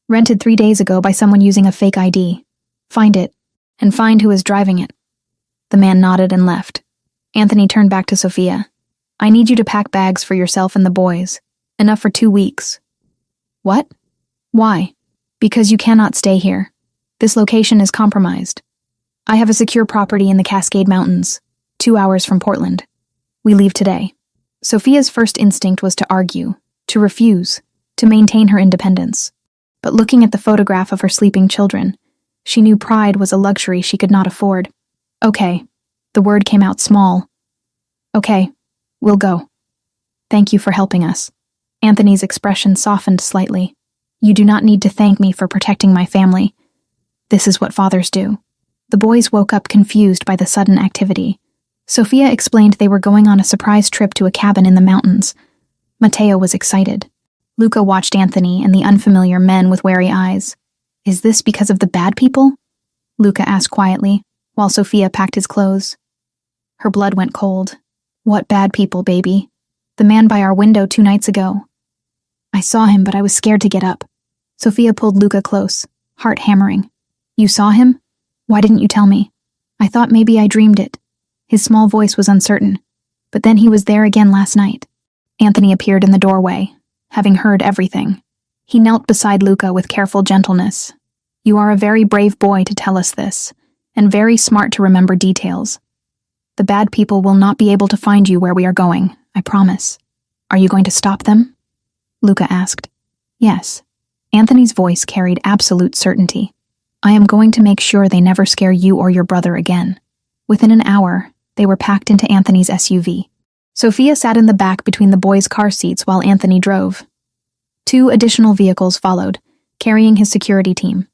Rented 3 days ago by someone using a fake ID. Find it, and find who is driving it." The man nodded and left. Anthony turned back to Sophia. "I need you to pack bags for yourself and the boys. Enough for 2 weeks." "What? Why?" "Because you cannot stay here. This location is compromised. I have a secure property in the Cascade Mountains, 2 hours from Portland. We leave today." Sophia's first instinct was to argue, to refuse, to maintain her independence. But looking at the photograph of her sleeping children, she knew pride was a luxury she could not afford. "Okay." The word came out small. "Okay, we'll go. Thank you for helping us." Anthony's expression softened slightly. "You do not need to thank me for protecting my family. This is what fathers do." The boys woke up confused by the sudden activity. Sophia explained they were going on a surprise trip to a cabin in the mountains. Mateo was excited. Luca watched Anthony and the unfamiliar men with wary eyes. "Is this because of the bad people?" Luca asked quietly, while Sophia packed his clothes. Her blood went cold. "What bad people, baby?" "The man by our window 2 nights ago. I saw him, but I was scared to get up." Sophia pulled Luca close, heart hammering. "You saw him? Why didn't you tell me? I thought maybe I dreamed it." His small voice was uncertain, but then he was there again last night. Anthony appeared in the doorway, having heard everything. He knelt beside Luca with careful gentleness. "You are a very brave boy to tell us this, and very smart to remember details. The bad people will not be able to find you where we are going, I promise. Are you going to stop them?" Luca asked. "Yes." Anthony's voice carried absolute certainty. "I am going to make sure they never scare you or your brother again." Within an hour, they were packed into Anthony's SUV. Sophia sat in the back between the boys' car seats while Anthony drove. 2 additional vehicles followed, carrying his security team.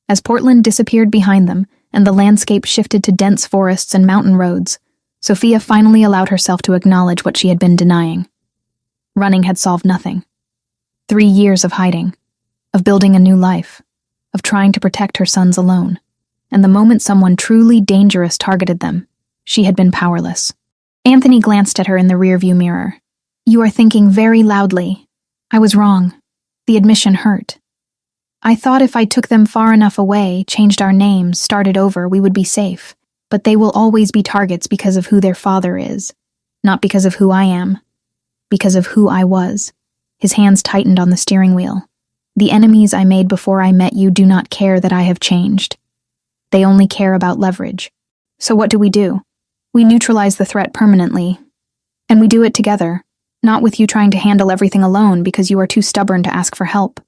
As Portland disappeared behind them and the landscape shifted to dense forests and mountain roads, Sophia finally allowed herself to acknowledge what she had been denying. Running had solved nothing. 3 years of hiding, of building a new life, of trying to protect her sons alone. And the moment someone truly dangerous targeted them, she had been powerless. Anthony glanced at her in the rearview mirror. "You are thinking very loudly. I was wrong. The admission hurt. I thought if I took them far enough away, changed our names, started over, we would be safe. But they will always be targets because of who their father is, not because of who I am, because of who I was." His hands tightened on the steering wheel. "The enemies I made before I met you do not care that I have changed. They only care about leverage. So what do? We neutralize the threat permanently. And we do it together, not with you trying to handle everything alone because you are too stubborn to ask for help."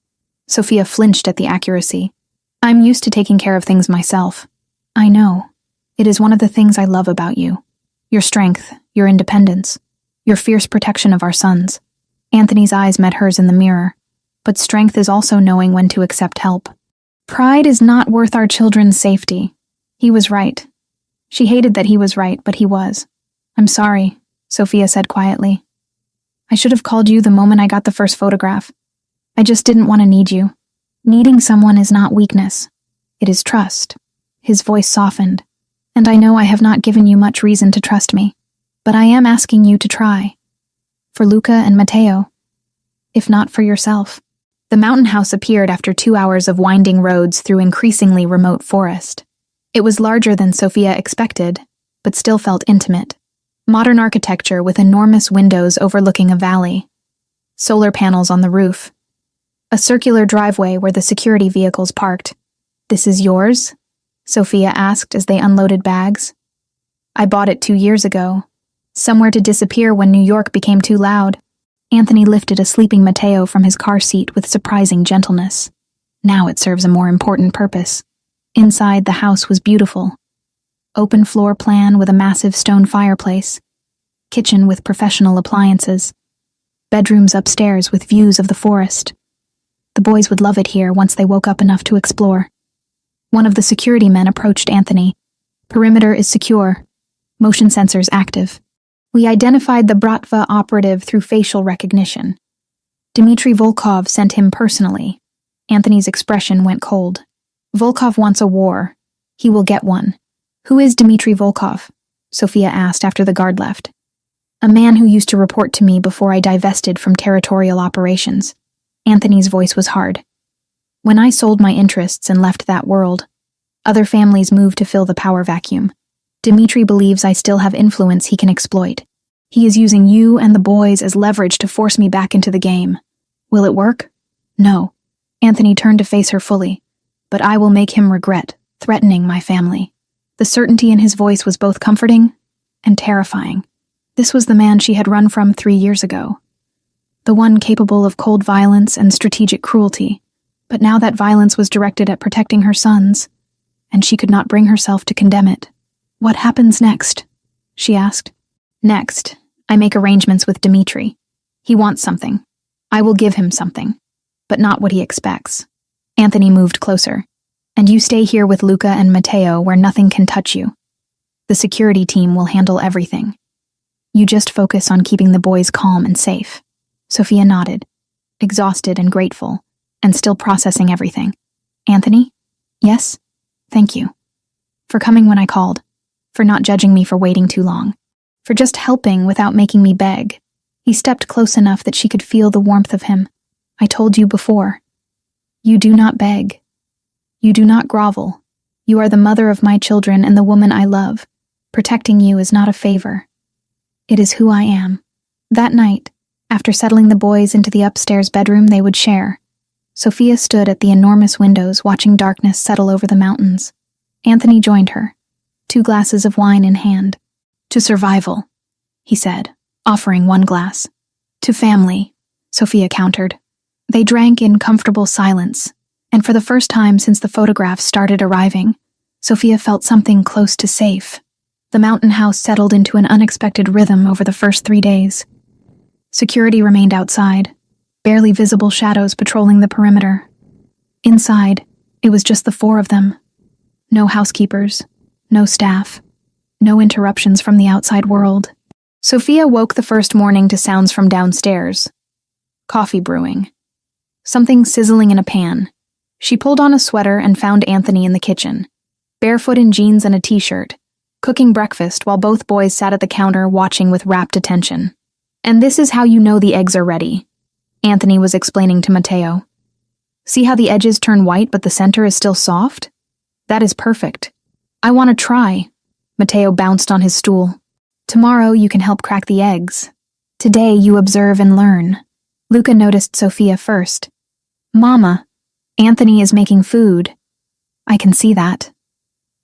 Sophia flinched at the accuracy. "I'm used to taking care of things myself." "I know. It is one of the things I love about you. Your strength, your independence, your fierce protection of our sons." Anthony's eyes met hers in the mirror. "But strength is also knowing when to accept help. Pride is not worth our children's safety." He was right. She hated that he was right, but he was. "I'm sorry," Sophia said quietly. "I should have called you the moment I got the first photograph. I just didn't want to need you. Needing someone is not weakness. It is trust." His voice softened. "And I know I have not given you much reason to trust me, but I am asking you to try. For Luca and Mateo. If not for yourself." The mountain house appeared after 2 hours of winding roads through increasingly remote forest. It was larger than Sophia expected, but still felt intimate. Modern architecture with enormous windows overlooking a valley. Solar panels on the roof. A circular driveway where the security vehicles parked. "This is yours?" Sophia asked as they unloaded bags. "I bought it 2 years ago. Somewhere to disappear when New York became too loud." Anthony lifted a sleeping Mateo from his car seat with surprising gentleness. "Now it serves a more important purpose." Inside, the house was beautiful. Open floor plan with a massive stone fireplace. Kitchen with professional appliances. Bedrooms upstairs with views of the forest. The boys would love it here once they woke up enough to explore. One of the security men approached Anthony. "Perimeter is secure. Motion sensors active. We identified the Bratva operative through facial recognition. Dmitry Volkov sent him personally." Anthony's expression went cold. "Volkov wants a war. He will get one." "Who is Dmitry Volkov?" Sophia asked after the guard left. A man who used to report to me before I divested from territorial operations. Anthony's voice was hard. When I sold my interests and left that world, other families moved to fill the power vacuum. Dimitri believes I still have influence he can exploit. He is using you and the boys as leverage to force me back into the game. Will it work? No. Anthony turned to face her fully. But I will make him regret threatening my family. The certainty in his voice was both comforting and terrifying. This was the man she had run from 3 years ago. The one capable of cold violence and strategic cruelty. But now that violence was directed at protecting her sons, and she could not bring herself to condemn it. What happens next? She asked. Next, I make arrangements with Dimitri. He wants something. I will give him something, but not what he expects. Anthony moved closer. And you stay here with Luca and Matteo where nothing can touch you. The security team will handle everything. You just focus on keeping the boys calm and safe. Sophia nodded, exhausted and grateful, and still processing everything. Anthony? Yes? Thank you. For coming when I called. For not judging me for waiting too long. For just helping without making me beg. He stepped close enough that she could feel the warmth of him. I told you before. You do not beg. You do not grovel. You are the mother of my children and the woman I love. Protecting you is not a favor. It is who I am. That night, after settling the boys into the upstairs bedroom they would share, Sophia stood at the enormous windows watching darkness settle over the mountains. Anthony joined her, 2 glasses of wine in hand. To survival, he said, offering 1 glass. To family, Sophia countered. They drank in comfortable silence, and for the first time since the photographs started arriving, Sophia felt something close to safe. The mountain house settled into an unexpected rhythm over the first 3 days. Security remained outside, barely visible shadows patrolling the perimeter. Inside, it was just the 4 of them. No housekeepers, no staff, no interruptions from the outside world. Sophia woke the first morning to sounds from downstairs. Coffee brewing. Something sizzling in a pan. She pulled on a sweater and found Anthony in the kitchen, barefoot in jeans and a t-shirt, cooking breakfast while both boys sat at the counter watching with rapt attention. And this is how you know the eggs are ready, Anthony was explaining to Matteo. See how the edges turn white but the center is still soft? That is perfect. I want to try. Matteo bounced on his stool. Tomorrow you can help crack the eggs. Today you observe and learn. Luca noticed Sophia first. Mama, Anthony is making food. I can see that.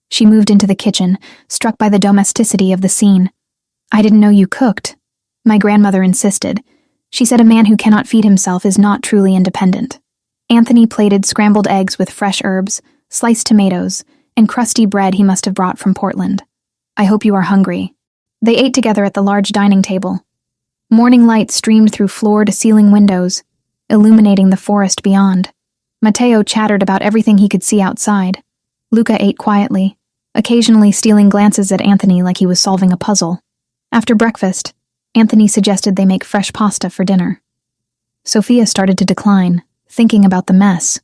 She moved into the kitchen, struck by the domesticity of the scene. I didn't know you cooked. My grandmother insisted. She said a man who cannot feed himself is not truly independent. Anthony plated scrambled eggs with fresh herbs, sliced tomatoes, and crusty bread he must have brought from Portland. I hope you are hungry. They ate together at the large dining table. Morning light streamed through floor-to-ceiling windows, illuminating the forest beyond. Matteo chattered about everything he could see outside. Luca ate quietly, occasionally stealing glances at Anthony like he was solving a puzzle. After breakfast, Anthony suggested they make fresh pasta for dinner. Sophia started to decline, thinking about the mess,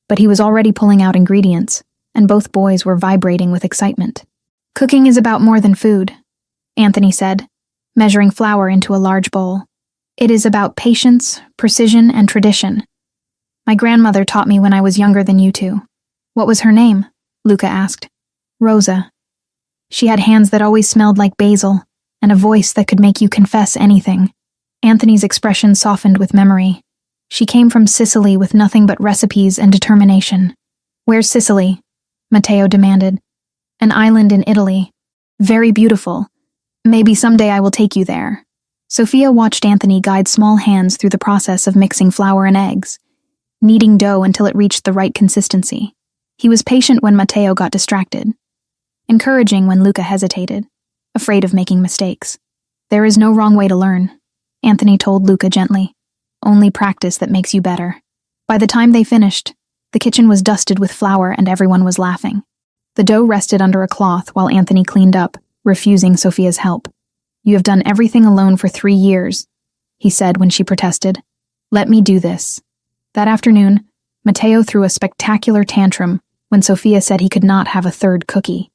but he was already pulling out ingredients, and both boys were vibrating with excitement. Cooking is about more than food, Anthony said, measuring flour into a large bowl. It is about patience, precision, and tradition. My grandmother taught me when I was younger than you two. What was her name? Luca asked. Rosa. She had hands that always smelled like basil, and a voice that could make you confess anything. Anthony's expression softened with memory. She came from Sicily with nothing but recipes and determination. Where's Sicily? Matteo demanded. An island in Italy. Very beautiful. Maybe someday I will take you there. Sophia watched Anthony guide small hands through the process of mixing flour and eggs, kneading dough until it reached the right consistency. He was patient when Matteo got distracted, encouraging when Luca hesitated, afraid of making mistakes. There is no wrong way to learn, Anthony told Luca gently. Only practice that makes you better. By the time they finished, the kitchen was dusted with flour and everyone was laughing. The dough rested under a cloth while Anthony cleaned up, refusing Sophia's help. You have done everything alone for 3 years, he said when she protested. Let me do this. That afternoon, Matteo threw a spectacular tantrum when Sophia said he could not have a third cookie.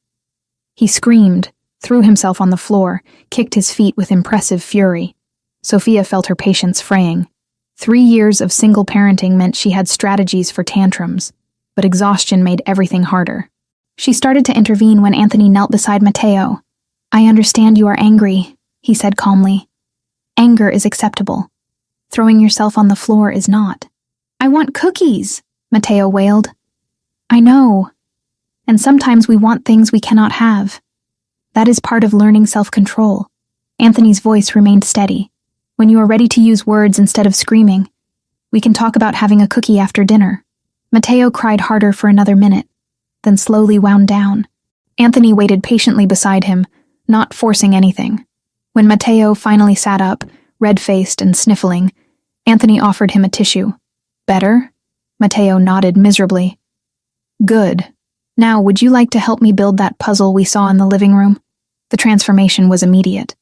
He screamed, threw himself on the floor, kicked his feet with impressive fury. Sophia felt her patience fraying. 3 years of single parenting meant she had strategies for tantrums, but exhaustion made everything harder. She started to intervene when Anthony knelt beside Matteo. "I understand you are angry," he said calmly. "Anger is acceptable. Throwing yourself on the floor is not." "I want cookies," Matteo wailed. "I know. And sometimes we want things we cannot have. That is part of learning self-control." Anthony's voice remained steady. "When you are ready to use words instead of screaming, we can talk about having a cookie after dinner." Matteo cried harder for another minute, then slowly wound down. Anthony waited patiently beside him, not forcing anything. When Matteo finally sat up, red-faced and sniffling, Anthony offered him a tissue. "Better?" Matteo nodded miserably. "Good. Now, would you like to help me build that puzzle we saw in the living room?" The transformation was immediate.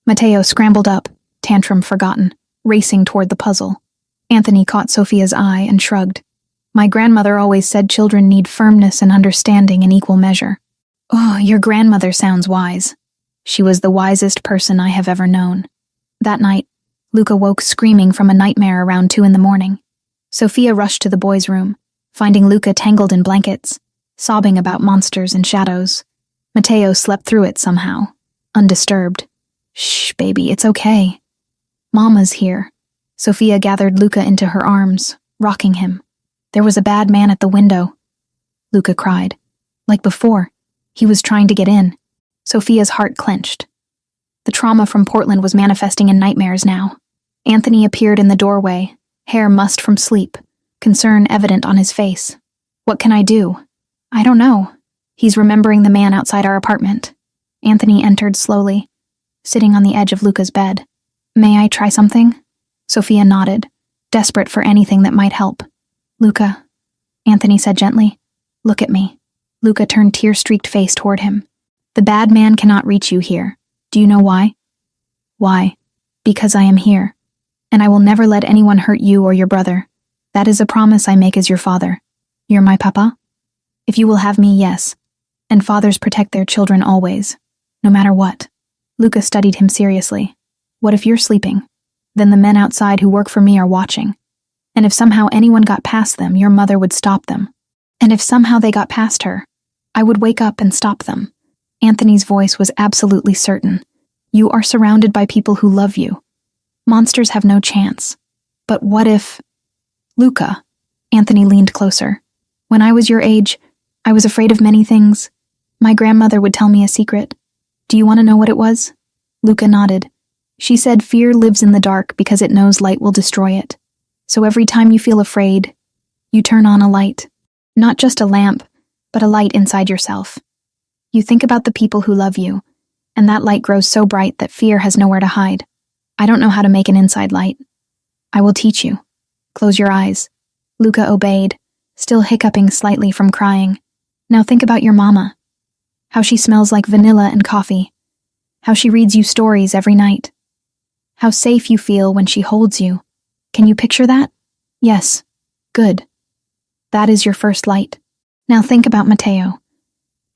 Matteo scrambled up, tantrum forgotten, racing toward the puzzle. Anthony caught Sophia's eye and shrugged. "My grandmother always said children need firmness and understanding in equal measure." "Oh, your grandmother sounds wise." "She was the wisest person I have ever known." That night, Luca woke screaming from a nightmare around 2 a.m. Sophia rushed to the boys' room, finding Luca tangled in blankets, sobbing about monsters and shadows. Matteo slept through it somehow, undisturbed. "Shh, baby, it's okay. Mama's here." Sophia gathered Luca into her arms, rocking him. "There was a bad man at the window." Luca cried. Like before, he was trying to get in. Sophia's heart clenched. The trauma from Portland was manifesting in nightmares now. Anthony appeared in the doorway, hair mussed from sleep, concern evident on his face. "What can I do?" "I don't know. He's remembering the man outside our apartment." Anthony entered slowly, sitting on the edge of Luca's bed. "May I try something?" Sophia nodded, desperate for anything that might help. "Luca," Anthony said gently, "look at me." Luca turned tear-streaked face toward him. "The bad man cannot reach you here. Do you know why?" "Why?" "Because I am here, and I will never let anyone hurt you or your brother. That is a promise I make as your father. You're my papa? If you will have me, yes. And fathers protect their children always, no matter what." Luca studied him seriously. "What if you're sleeping? Then the men outside who work for me are watching. And if somehow anyone got past them, your mother would stop them. And if somehow they got past her, I would wake up and stop them." Anthony's voice was absolutely certain. "You are surrounded by people who love you. Monsters have no chance. But what if—" "Luca," Anthony leaned closer. "When I was your age, I was afraid of many things. My grandmother would tell me a secret. Do you want to know what it was?" Luca nodded. "She said fear lives in the dark because it knows light will destroy it. So every time you feel afraid, you turn on a light. Not just a lamp, but a light inside yourself. You think about the people who love you, and that light grows so bright that fear has nowhere to hide. I don't know how to make an inside light. I will teach you. Close your eyes." Luca obeyed, still hiccuping slightly from crying. "Now think about your mama. How she smells like vanilla and coffee. How she reads you stories every night. How safe you feel when she holds you. Can you picture that? Yes. Good. That is your first light. Now think about Matteo.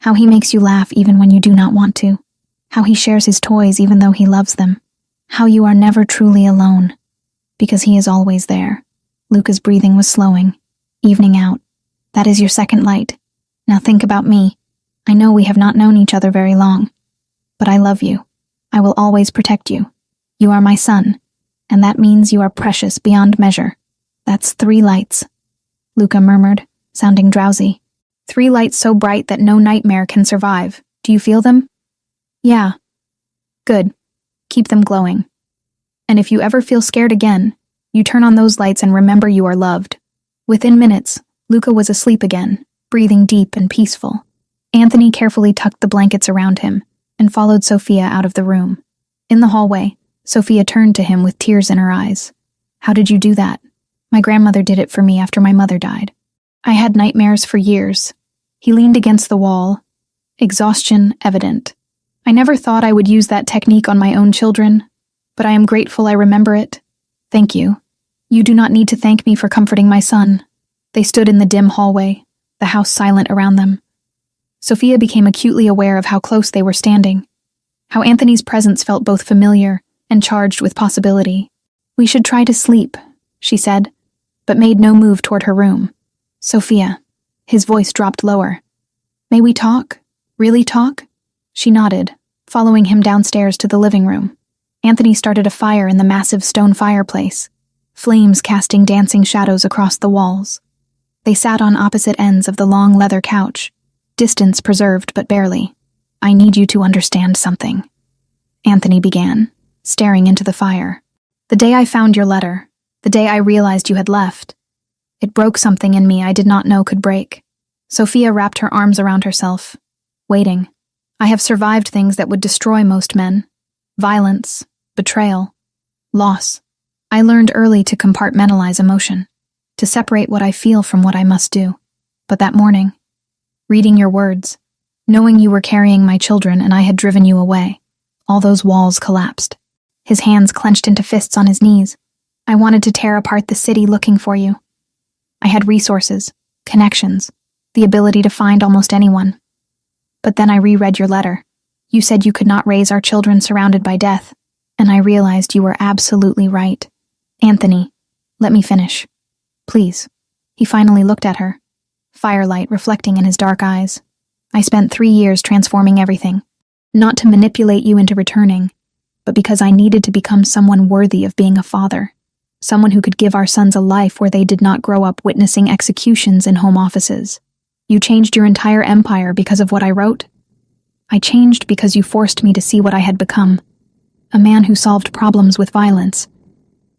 How he makes you laugh even when you do not want to. How he shares his toys even though he loves them. How you are never truly alone, because he is always there." Luca's breathing was slowing, evening out. "That is your second light. Now think about me. I know we have not known each other very long, but I love you. I will always protect you. You are my son, and that means you are precious beyond measure. That's 3 lights." Luca murmured, sounding drowsy. 3 lights so bright that no nightmare can survive. Do you feel them?" "Yeah." "Good. Keep them glowing. And if you ever feel scared again, you turn on those lights and remember you are loved." Within minutes, Luca was asleep again, breathing deep and peaceful. Anthony carefully tucked the blankets around him and followed Sophia out of the room. In the hallway, Sophia turned to him with tears in her eyes. "How did you do that?" "My grandmother did it for me after my mother died. I had nightmares for years." He leaned against the wall, exhaustion evident. "I never thought I would use that technique on my own children, but I am grateful I remember it. Thank you. You do not need to thank me for comforting my son." They stood in the dim hallway, the house silent around them. Sophia became acutely aware of how close they were standing. how Anthony's presence felt both familiar and charged with possibility. "We should try to sleep," she said, but made no move toward her room. "Sophia." His voice dropped lower. "May we talk? Really talk?" She nodded, following him downstairs to the living room. Anthony started a fire in the massive stone fireplace, flames casting dancing shadows across the walls. They sat on opposite ends of the long leather couch, distance preserved but barely. "I need you to understand something," Anthony began, staring into the fire. "The day I found your letter, the day I realized you had left, it broke something in me I did not know could break." Sophia wrapped her arms around herself, waiting. "I have survived things that would destroy most men. Violence, betrayal, loss. I learned early to compartmentalize emotion, to separate what I feel from what I must do. But that morning, reading your words, knowing you were carrying my children and I had driven you away, all those walls collapsed." His hands clenched into fists on his knees. "I wanted to tear apart the city looking for you. I had resources, connections, the ability to find almost anyone. But then I reread your letter. You said you could not raise our children surrounded by death, and I realized you were absolutely right. Anthony, let me finish. Please." He finally looked at her, firelight reflecting in his dark eyes. "I spent 3 years transforming everything, not to manipulate you into returning, but because I needed to become someone worthy of being a father, someone who could give our sons a life where they did not grow up witnessing executions in home offices. You changed your entire empire because of what I wrote. I changed because you forced me to see what I had become, a man who solved problems with violence,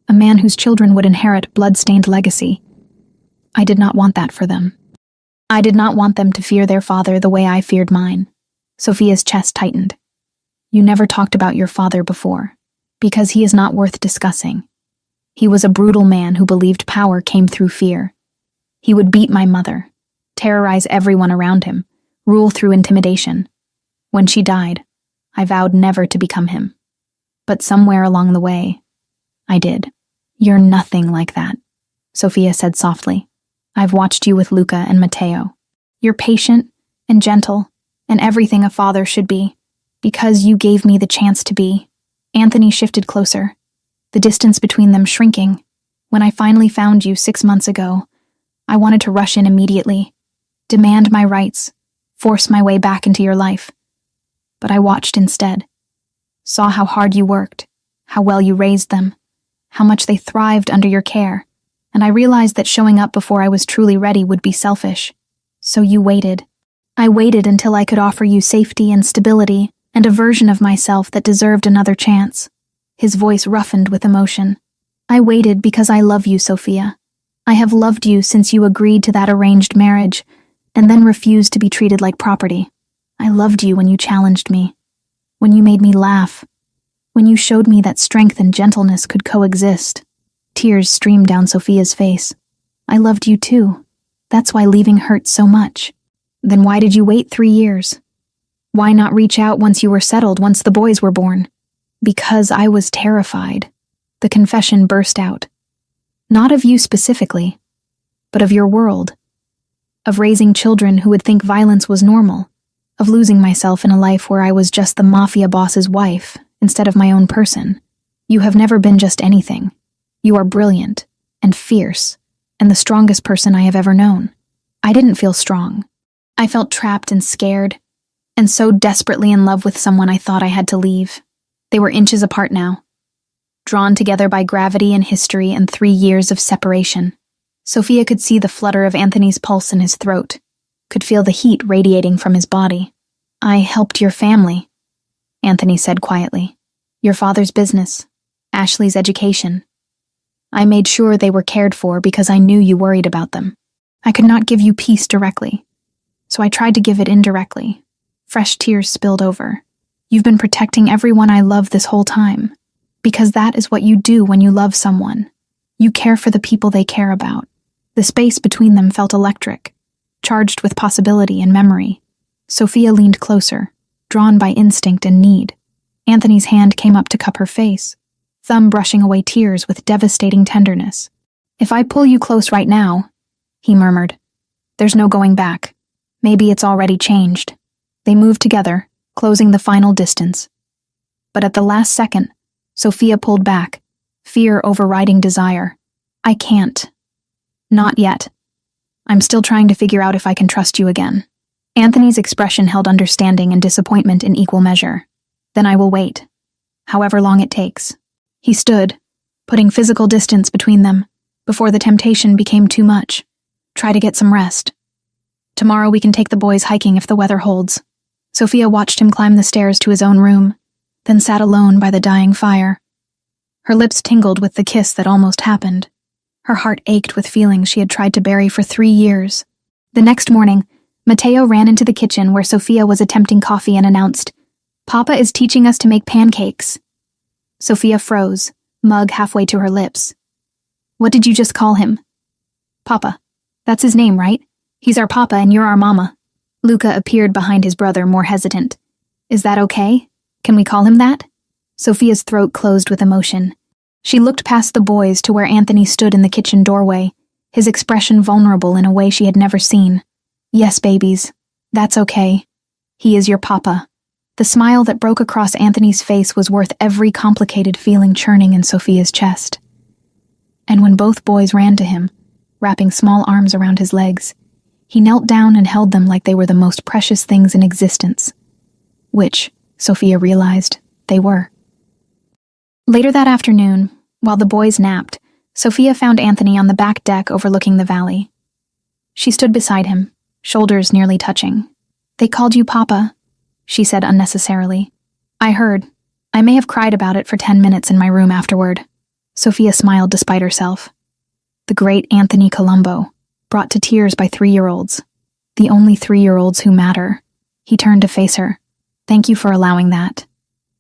a man whose children would inherit blood-stained legacy. I did not want that for them. I did not want them to fear their father the way I feared mine." Sophia's chest tightened. "You never talked about your father before, because he is not worth discussing. He was a brutal man who believed power came through fear. He would beat my mother, terrorize everyone around him, rule through intimidation. When she died, I vowed never to become him. But somewhere along the way, I did." "You're nothing like that," Sophia said softly. "I've watched you with Luca and Matteo. You're patient and gentle and everything a father should be, because you gave me the chance to be." Anthony shifted closer, the distance between them shrinking. "When I finally found you 6 months ago, I wanted to rush in immediately, demand my rights, force my way back into your life. But I watched instead, saw how hard you worked, how well you raised them, how much they thrived under your care, and I realized that showing up before I was truly ready would be selfish. So you waited. I waited until I could offer you safety and stability and a version of myself that deserved another chance." His voice roughened with emotion. "I waited because I love you, Sophia. I have loved you since you agreed to that arranged marriage and then refused to be treated like property. I loved you when you challenged me, when you made me laugh, when you showed me that strength and gentleness could coexist." Tears streamed down Sophia's face. "I loved you too. That's why leaving hurt so much." "Then why did you wait 3 years? Why not reach out once you were settled, once the boys were born?" "Because I was terrified." The confession burst out. "Not of you specifically, but of your world. Of raising children who would think violence was normal. Of losing myself in a life where I was just the mafia boss's wife instead of my own person. You have never been just anything. You are brilliant and fierce and the strongest person I have ever known. I didn't feel strong. I felt trapped and scared, and so desperately in love with someone I thought I had to leave. They were inches apart now, drawn together by gravity and history and 3 years of separation." Sophia could see the flutter of Anthony's pulse in his throat, could feel the heat radiating from his body. "I helped your family," Anthony said quietly. "Your father's business, Ashley's education. I made sure they were cared for because I knew you worried about them. I could not give you peace directly, so I tried to give it indirectly." Fresh tears spilled over. "You've been protecting everyone I love this whole time, because that is what you do when you love someone. You care for the people they care about." The space between them felt electric, charged with possibility and memory. Sophia leaned closer, drawn by instinct and need. Anthony's hand came up to cup her face, thumb brushing away tears with devastating tenderness. "If I pull you close right now," he murmured, "there's no going back. Maybe it's already changed." They moved together, closing the final distance, but at the last second, Sophia pulled back, fear overriding desire. I can't. Not yet. I'm still trying to figure out if I can trust you again. Anthony's expression held understanding and disappointment in equal measure. Then I will wait, however long it takes. He stood, putting physical distance between them, before the temptation became too much. Try to get some rest. Tomorrow we can take the boys hiking if the weather holds. Sophia watched him climb the stairs to his own room, then sat alone by the dying fire. Her lips tingled with the kiss that almost happened. Her heart ached with feelings she had tried to bury for 3 years. The next morning, Matteo ran into the kitchen where Sophia was attempting coffee and announced, "Papa is teaching us to make pancakes." Sophia froze, mug halfway to her lips. "What did you just call him?" "Papa. That's his name, right? He's our papa and you're our mama." Luca appeared behind his brother, more hesitant. "Is that okay? Can we call him that?" Sophia's throat closed with emotion. She looked past the boys to where Anthony stood in the kitchen doorway, his expression vulnerable in a way she had never seen. "Yes, babies. That's okay. He is your papa." The smile that broke across Anthony's face was worth every complicated feeling churning in Sophia's chest. And when both boys ran to him, wrapping small arms around his legs, he knelt down and held them like they were the most precious things in existence. Which, Sophia realized, they were. Later that afternoon, while the boys napped, Sophia found Anthony on the back deck overlooking the valley. She stood beside him, shoulders nearly touching. "They called you Papa," she said unnecessarily. "I heard. I may have cried about it for 10 minutes in my room afterward." Sophia smiled despite herself. The great Anthony Colombo, brought to tears by 3-year-olds. The only 3-year-olds who matter. He turned to face her. "Thank you for allowing that.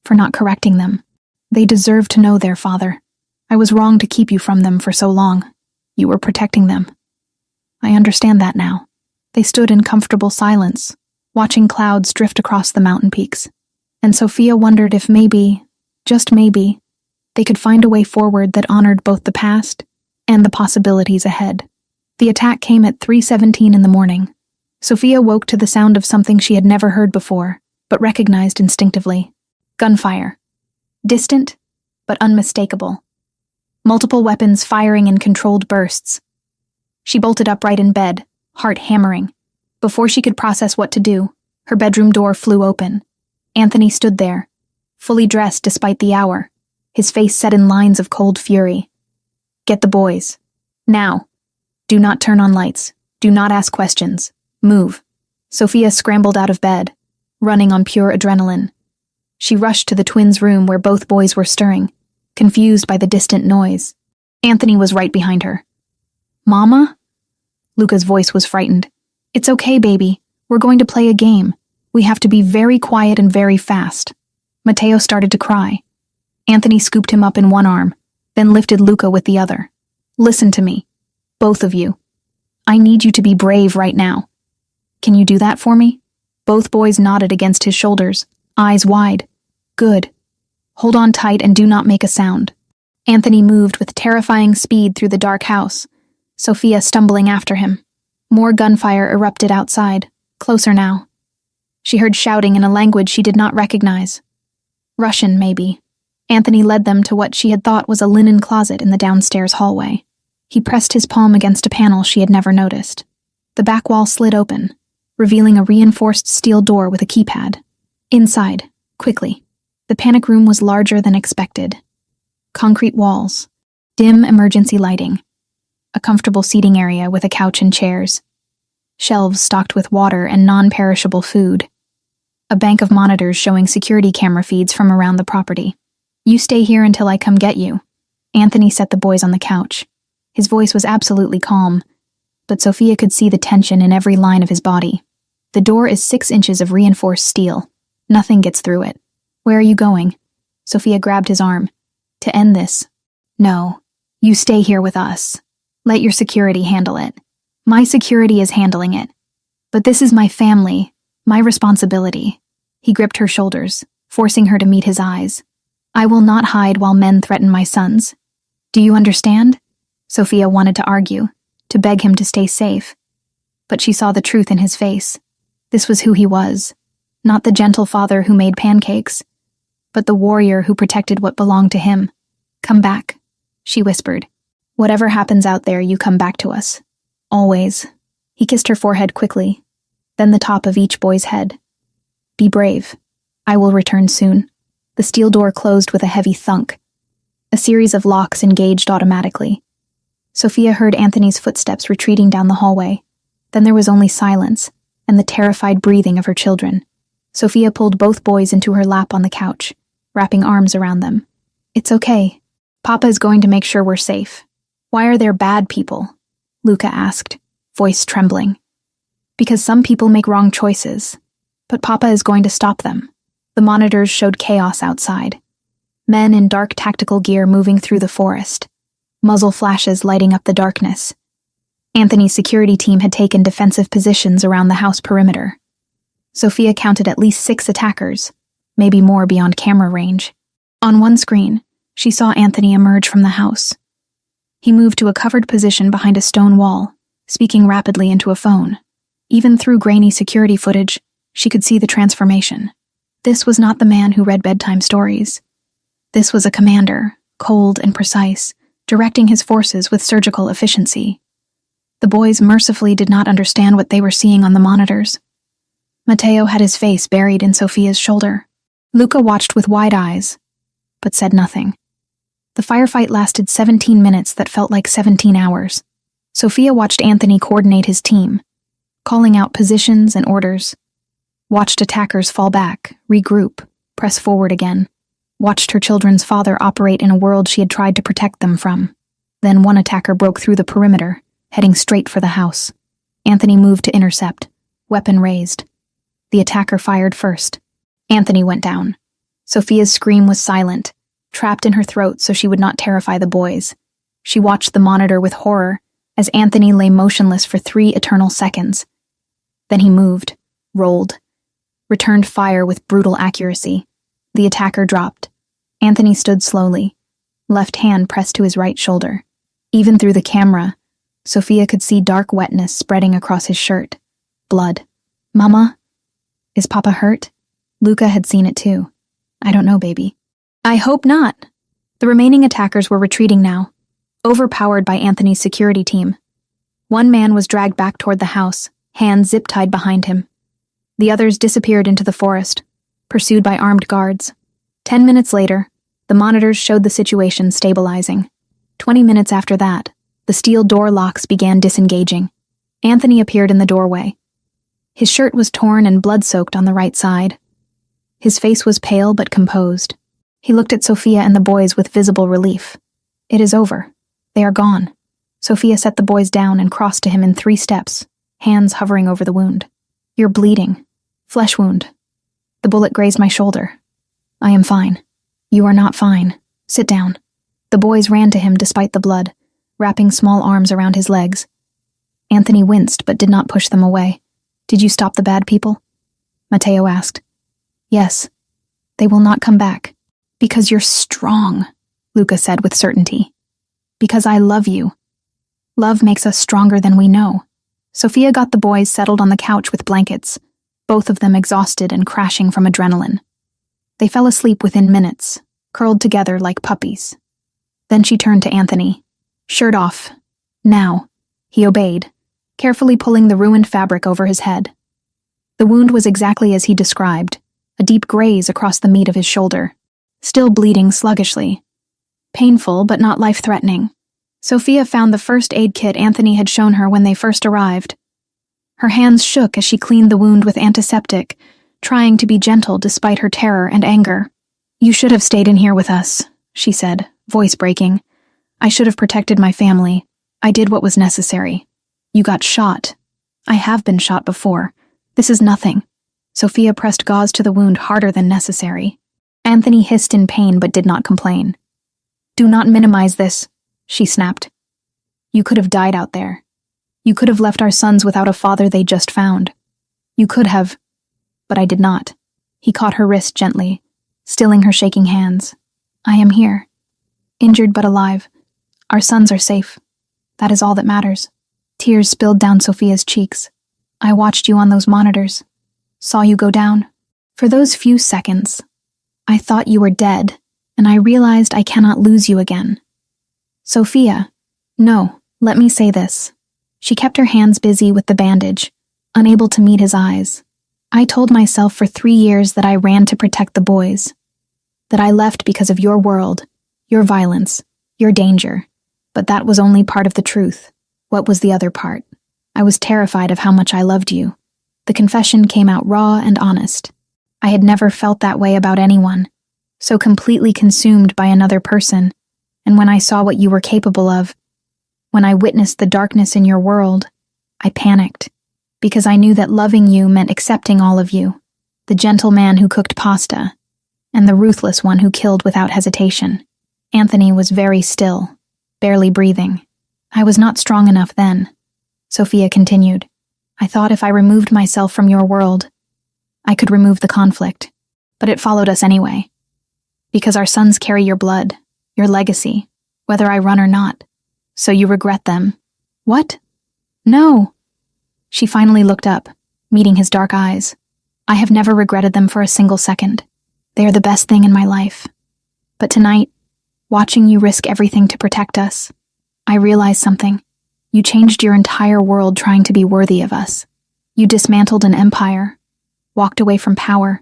For not correcting them. They deserve to know their father. I was wrong to keep you from them for so long. You were protecting them. I understand that now." They stood in comfortable silence, watching clouds drift across the mountain peaks. And Sophia wondered if maybe, just maybe, they could find a way forward that honored both the past and the possibilities ahead. The attack came at 3:17 in the morning. Sophia woke to the sound of something she had never heard before, but recognized instinctively. Gunfire. Distant, but unmistakable. Multiple weapons firing in controlled bursts. She bolted upright in bed, heart hammering. Before she could process what to do, her bedroom door flew open. Anthony stood there, fully dressed despite the hour, his face set in lines of cold fury. "Get the boys. Now. Do not turn on lights. Do not ask questions. Move." Sophia scrambled out of bed, running on pure adrenaline. She rushed to the twins' room where both boys were stirring, confused by the distant noise. Anthony was right behind her. "Mama?" Luca's voice was frightened. "It's okay, baby. We're going to play a game. We have to be very quiet and very fast." Matteo started to cry. Anthony scooped him up in one arm, then lifted Luca with the other. "Listen to me. Both of you. I need you to be brave right now. Can you do that for me?" Both boys nodded against his shoulders, eyes wide. "Good. Hold on tight and do not make a sound." Anthony moved with terrifying speed through the dark house, Sophia stumbling after him. More gunfire erupted outside, closer now. She heard shouting in a language she did not recognize. Russian, maybe. Anthony led them to what she had thought was a linen closet in the downstairs hallway. He pressed his palm against a panel she had never noticed. The back wall slid open, revealing a reinforced steel door with a keypad. Inside, quickly. The panic room was larger than expected. Concrete walls, dim emergency lighting, a comfortable seating area with a couch and chairs, shelves stocked with water and non-perishable food, a bank of monitors showing security camera feeds from around the property. "You stay here until I come get you." Anthony set the boys on the couch. His voice was absolutely calm, but Sophia could see the tension in every line of his body. "The door is 6 inches of reinforced steel. Nothing gets through it." "Where are you going?" Sophia grabbed his arm. "To end this." "No. You stay here with us. Let your security handle it. My security is handling it. But this is my family, my responsibility." He gripped her shoulders, forcing her to meet his eyes. "I will not hide while men threaten my sons. Do you understand?" Sophia wanted to argue, to beg him to stay safe. But she saw the truth in his face. This was who he was. Not the gentle father who made pancakes, but the warrior who protected what belonged to him. "Come back," she whispered. "Whatever happens out there, you come back to us. Always." He kissed her forehead quickly, then the top of each boy's head. "Be brave. I will return soon." The steel door closed with a heavy thunk. A series of locks engaged automatically. Sophia heard Anthony's footsteps retreating down the hallway. Then there was only silence and the terrified breathing of her children. Sophia pulled both boys into her lap on the couch, wrapping arms around them. "It's okay. Papa is going to make sure we're safe." "Why are there bad people?" Luca asked, voice trembling. "Because some people make wrong choices, but Papa is going to stop them." The monitors showed chaos outside. Men in dark tactical gear moving through the forest, muzzle flashes lighting up the darkness. Anthony's security team had taken defensive positions around the house perimeter. Sophia counted at least 6 attackers, maybe more beyond camera range. On one screen, she saw Anthony emerge from the house. He moved to a covered position behind a stone wall, speaking rapidly into a phone. Even through grainy security footage, she could see the transformation. This was not the man who read bedtime stories. This was a commander, cold and precise, directing his forces with surgical efficiency. The boys mercifully did not understand what they were seeing on the monitors. Matteo had his face buried in Sophia's shoulder. Luca watched with wide eyes, but said nothing. The firefight lasted 17 minutes that felt like 17 hours. Sophia watched Anthony coordinate his team, calling out positions and orders. Watched attackers fall back, regroup, press forward again. Watched her children's father operate in a world she had tried to protect them from. Then one attacker broke through the perimeter, heading straight for the house. Anthony moved to intercept, weapon raised. The attacker fired first. Anthony went down. Sophia's scream was silent, trapped in her throat so she would not terrify the boys. She watched the monitor with horror as Anthony lay motionless for 3 eternal seconds. Then he moved, rolled, returned fire with brutal accuracy. The attacker dropped. Anthony stood slowly, left hand pressed to his right shoulder. Even through the camera, Sophia could see dark wetness spreading across his shirt. Blood. "Mama? Is Papa hurt?" Luca had seen it too. "I don't know, baby." "I hope not." The remaining attackers were retreating now, overpowered by Anthony's security team. One man was dragged back toward the house, hands zip-tied behind him. The others disappeared into the forest, pursued by armed guards. 10 minutes later, the monitors showed the situation stabilizing. 20 minutes after that, the steel door locks began disengaging. Anthony appeared in the doorway. His shirt was torn and blood-soaked on the right side. His face was pale but composed. He looked at Sophia and the boys with visible relief. "It is over. They are gone." Sophia set the boys down and crossed to him in 3 steps, hands hovering over the wound. "You're bleeding. Flesh wound. The bullet grazed my shoulder. I am fine." "You are not fine. Sit down." The boys ran to him despite the blood, wrapping small arms around his legs. Anthony winced but did not push them away. "Did you stop the bad people?" Matteo asked. "Yes. They will not come back." "Because you're strong," Luca said with certainty. "Because I love you. Love makes us stronger than we know." Sophia got the boys settled on the couch with blankets, both of them exhausted and crashing from adrenaline. They fell asleep within minutes, curled together like puppies. Then she turned to Anthony. "Shirt off. Now." He obeyed, carefully pulling the ruined fabric over his head. The wound was exactly as he described, a deep graze across the meat of his shoulder, still bleeding sluggishly. Painful, but not life-threatening. Sophia found the first aid kit Anthony had shown her when they first arrived. Her hands shook as she cleaned the wound with antiseptic, trying to be gentle despite her terror and anger. "You should have stayed in here with us," she said, voice breaking. "I should have protected my family. I did what was necessary. You got shot. I have been shot before. This is nothing." Sophia pressed gauze to the wound harder than necessary. Anthony hissed in pain but did not complain. "Do not minimize this," she snapped. "You could have died out there. You could have left our sons without a father they just found. You could have, but I did not." He caught her wrist gently, stilling her shaking hands. "I am here. Injured but alive. Our sons are safe. That is all that matters." Tears spilled down Sophia's cheeks. "I watched you on those monitors. Saw you go down. For those few seconds, I thought you were dead, and I realized I cannot lose you again. Sophia, no, let me say this. She kept her hands busy with the bandage, unable to meet his eyes. I told myself for 3 years that I ran to protect the boys, that I left because of your world, your violence, your danger. But that was only part of the truth. What was the other part? I was terrified of how much I loved you. The confession came out raw and honest. I had never felt that way about anyone, so completely consumed by another person, and when I saw what you were capable of, when I witnessed the darkness in your world, I panicked, because I knew that loving you meant accepting all of you, the gentle man who cooked pasta, and the ruthless one who killed without hesitation. Anthony was very still, barely breathing. I was not strong enough then. Sophia continued. I thought if I removed myself from your world, I could remove the conflict, but it followed us anyway. Because our sons carry your blood, your legacy, whether I run or not. So you regret them. What? No. She finally looked up, meeting his dark eyes. I have never regretted them for a single second. They are the best thing in my life. But tonight, watching you risk everything to protect us, I realized something. You changed your entire world trying to be worthy of us. You dismantled an empire, walked away from power,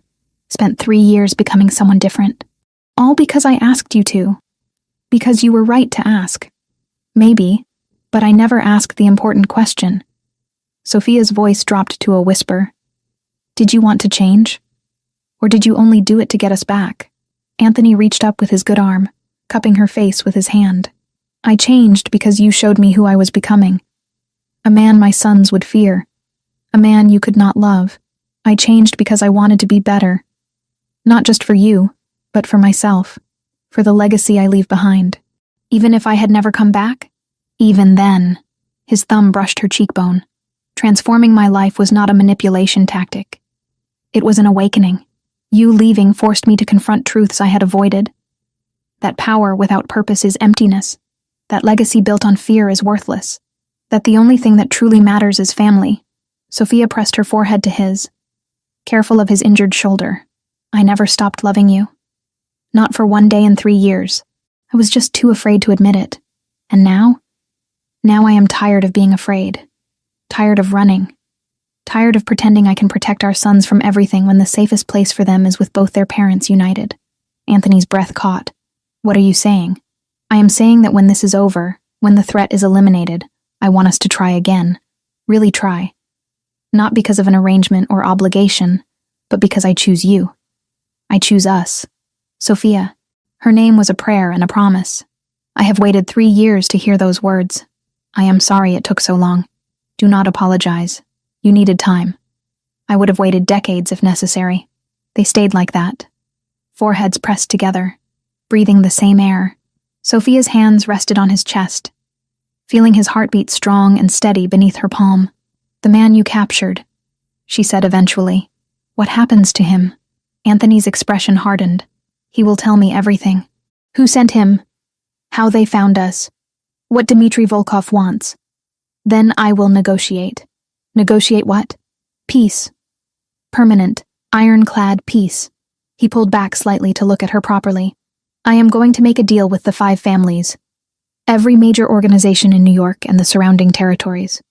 spent 3 years becoming someone different. All because I asked you to. Because you were right to ask. Maybe, but I never asked the important question. Sophia's voice dropped to a whisper. Did you want to change? Or did you only do it to get us back? Anthony reached up with his good arm, cupping her face with his hand. I changed because you showed me who I was becoming. A man my sons would fear. A man you could not love. I changed because I wanted to be better. Not just for you, but for myself. For the legacy I leave behind. Even if I had never come back? Even then. His thumb brushed her cheekbone. Transforming my life was not a manipulation tactic. It was an awakening. You leaving forced me to confront truths I had avoided. That power without purpose is emptiness. That legacy built on fear is worthless. That the only thing that truly matters is family. Sophia pressed her forehead to his, careful of his injured shoulder. I never stopped loving you. Not for 1 day in 3 years. I was just too afraid to admit it. And now? Now I am tired of being afraid. Tired of running. Tired of pretending I can protect our sons from everything when the safest place for them is with both their parents united. Anthony's breath caught. What are you saying? I am saying that when this is over, when the threat is eliminated, I want us to try again. Really try. Not because of an arrangement or obligation, but because I choose you. I choose us. Sophia. Her name was a prayer and a promise. I have waited 3 years to hear those words. I am sorry it took so long. Do not apologize. You needed time. I would have waited decades if necessary. They stayed like that. Foreheads pressed together, breathing the same air. Sophia's hands rested on his chest, feeling his heartbeat strong and steady beneath her palm. The man you captured, she said eventually. What happens to him? Anthony's expression hardened. He will tell me everything. Who sent him? How they found us? What Dmitry Volkov wants. Then I will negotiate. Negotiate what? Peace. Permanent, ironclad peace. He pulled back slightly to look at her properly. I am going to make a deal with the 5 families. Every major organization in New York and the surrounding territories.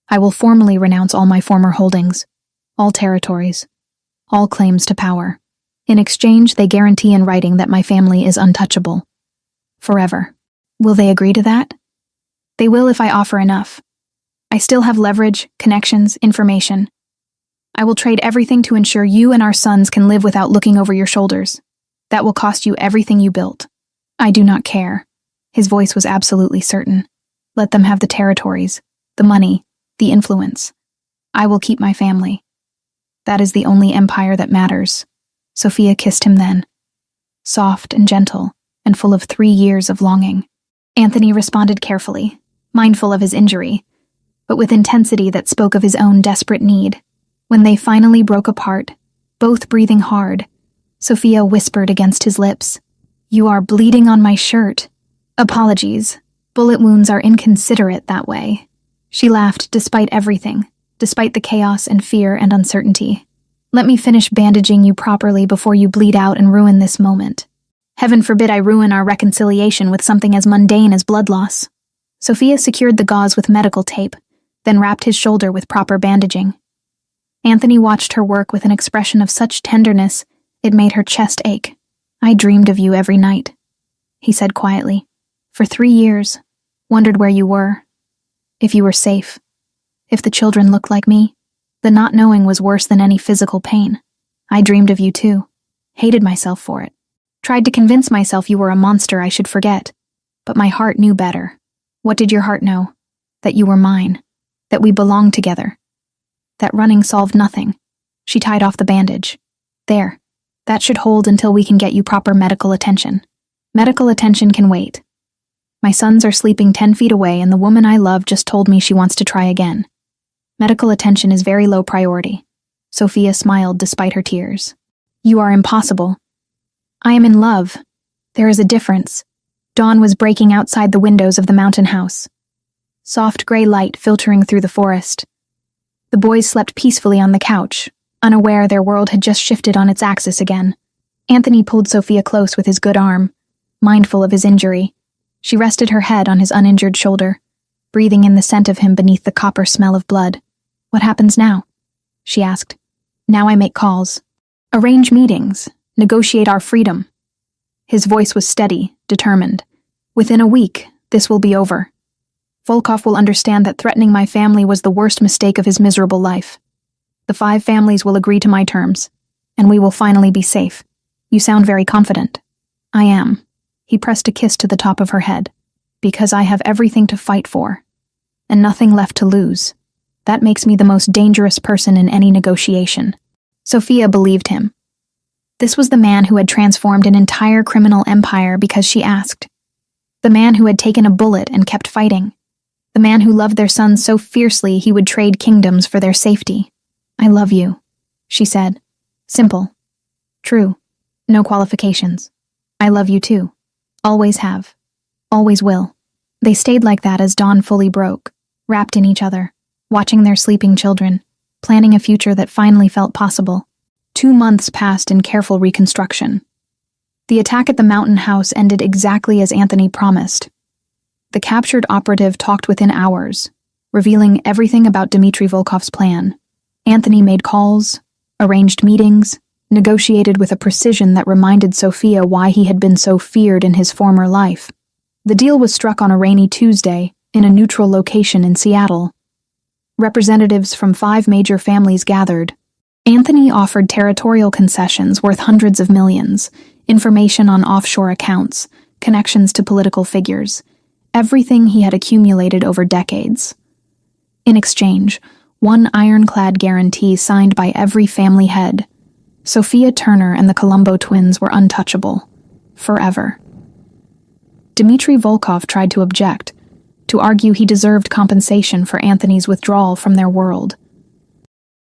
I will formally renounce all my former holdings, all territories, all claims to power. In exchange, they guarantee in writing that my family is untouchable. Forever. Will they agree to that? They will if I offer enough. I still have leverage, connections, information. I will trade everything to ensure you and our sons can live without looking over your shoulders. That will cost you everything you built. I do not care. His voice was absolutely certain. Let them have the territories, the money, the influence. I will keep my family. That is the only empire that matters. Sophia kissed him then. Soft and gentle, and full of 3 years of longing. Anthony responded carefully, mindful of his injury, but with intensity that spoke of his own desperate need. When they finally broke apart, both breathing hard, Sophia whispered against his lips, "You are bleeding on my shirt." Apologies. Bullet wounds are inconsiderate that way. She laughed despite everything, despite the chaos and fear and uncertainty. Let me finish bandaging you properly before you bleed out and ruin this moment. Heaven forbid I ruin our reconciliation with something as mundane as blood loss. Sophia secured the gauze with medical tape, then wrapped his shoulder with proper bandaging. Anthony watched her work with an expression of such tenderness it made her chest ache. I dreamed of you every night, he said quietly. For 3 years, wondered where you were, if you were safe, if the children looked like me. The not knowing was worse than any physical pain. I dreamed of you too, hated myself for it. Tried to convince myself you were a monster I should forget, but my heart knew better. What did your heart know? That you were mine, that we belonged together, that running solved nothing. She tied off the bandage. There, that should hold until we can get you proper medical attention. Medical attention can wait. My sons are sleeping 10 feet away and the woman I love just told me she wants to try again. Medical attention is very low priority. Sophia smiled despite her tears. You are impossible. I am in love. There is a difference. Dawn was breaking outside the windows of the mountain house. Soft gray light filtering through the forest. The boys slept peacefully on the couch, unaware their world had just shifted on its axis again. Anthony pulled Sophia close with his good arm, mindful of his injury. She rested her head on his uninjured shoulder, breathing in the scent of him beneath the copper smell of blood. What happens now? She asked. Now I make calls. Arrange meetings. Negotiate our freedom. His voice was steady, determined. Within a week, this will be over. Volkov will understand that threatening my family was the worst mistake of his miserable life. The 5 families will agree to my terms, and we will finally be safe. You sound very confident. I am. He pressed a kiss to the top of her head. Because I have everything to fight for, and nothing left to lose. That makes me the most dangerous person in any negotiation. Sophia believed him. This was the man who had transformed an entire criminal empire because she asked. The man who had taken a bullet and kept fighting. The man who loved their sons so fiercely he would trade kingdoms for their safety. I love you, she said. Simple. True. No qualifications. I love you too. Always have. Always will. They stayed like that as dawn fully broke, wrapped in each other, watching their sleeping children, planning a future that finally felt possible. 2 months passed in careful reconstruction. The attack at the mountain house ended exactly as Anthony promised. The captured operative talked within hours, revealing everything about Dmitry Volkov's plan. Anthony made calls, arranged meetings, negotiated with a precision that reminded Sophia why he had been so feared in his former life. The deal was struck on a rainy Tuesday in a neutral location in Seattle. Representatives from 5 major families gathered. Anthony offered territorial concessions worth hundreds of millions, information on offshore accounts, connections to political figures, everything he had accumulated over decades. In exchange, one ironclad guarantee signed by every family head. Sophia Turner and the Colombo twins were untouchable. Forever. Dmitry Volkov tried to object, to argue he deserved compensation for Anthony's withdrawal from their world.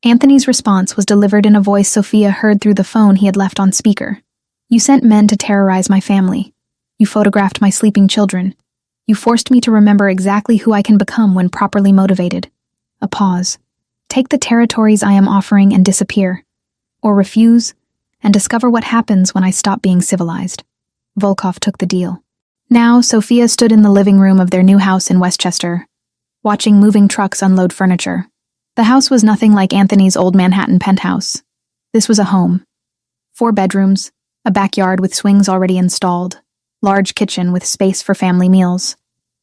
Anthony's response was delivered in a voice Sophia heard through the phone he had left on speaker. You sent men to terrorize my family. You photographed my sleeping children. You forced me to remember exactly who I can become when properly motivated. A pause. Take the territories I am offering and disappear. Or refuse, and discover what happens when I stop being civilized. Volkov took the deal. Now, Sophia stood in the living room of their new house in Westchester, watching moving trucks unload furniture. The house was nothing like Anthony's old Manhattan penthouse. This was a home. 4 bedrooms, a backyard with swings already installed, large kitchen with space for family meals,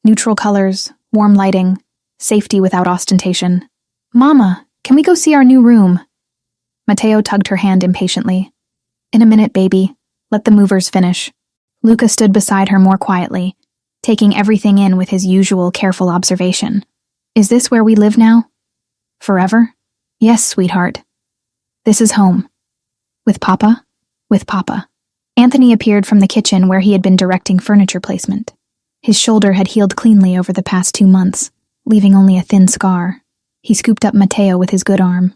neutral colors, warm lighting, safety without ostentation. Mama, can we go see our new room? Mateo tugged her hand impatiently. In a minute, baby. Let the movers finish. Luca stood beside her more quietly, taking everything in with his usual careful observation. Is this where we live now? Forever? Yes, sweetheart. This is home. With Papa? With Papa. Anthony appeared from the kitchen where he had been directing furniture placement. His shoulder had healed cleanly over the past 2 months, leaving only a thin scar. He scooped up Mateo with his good arm.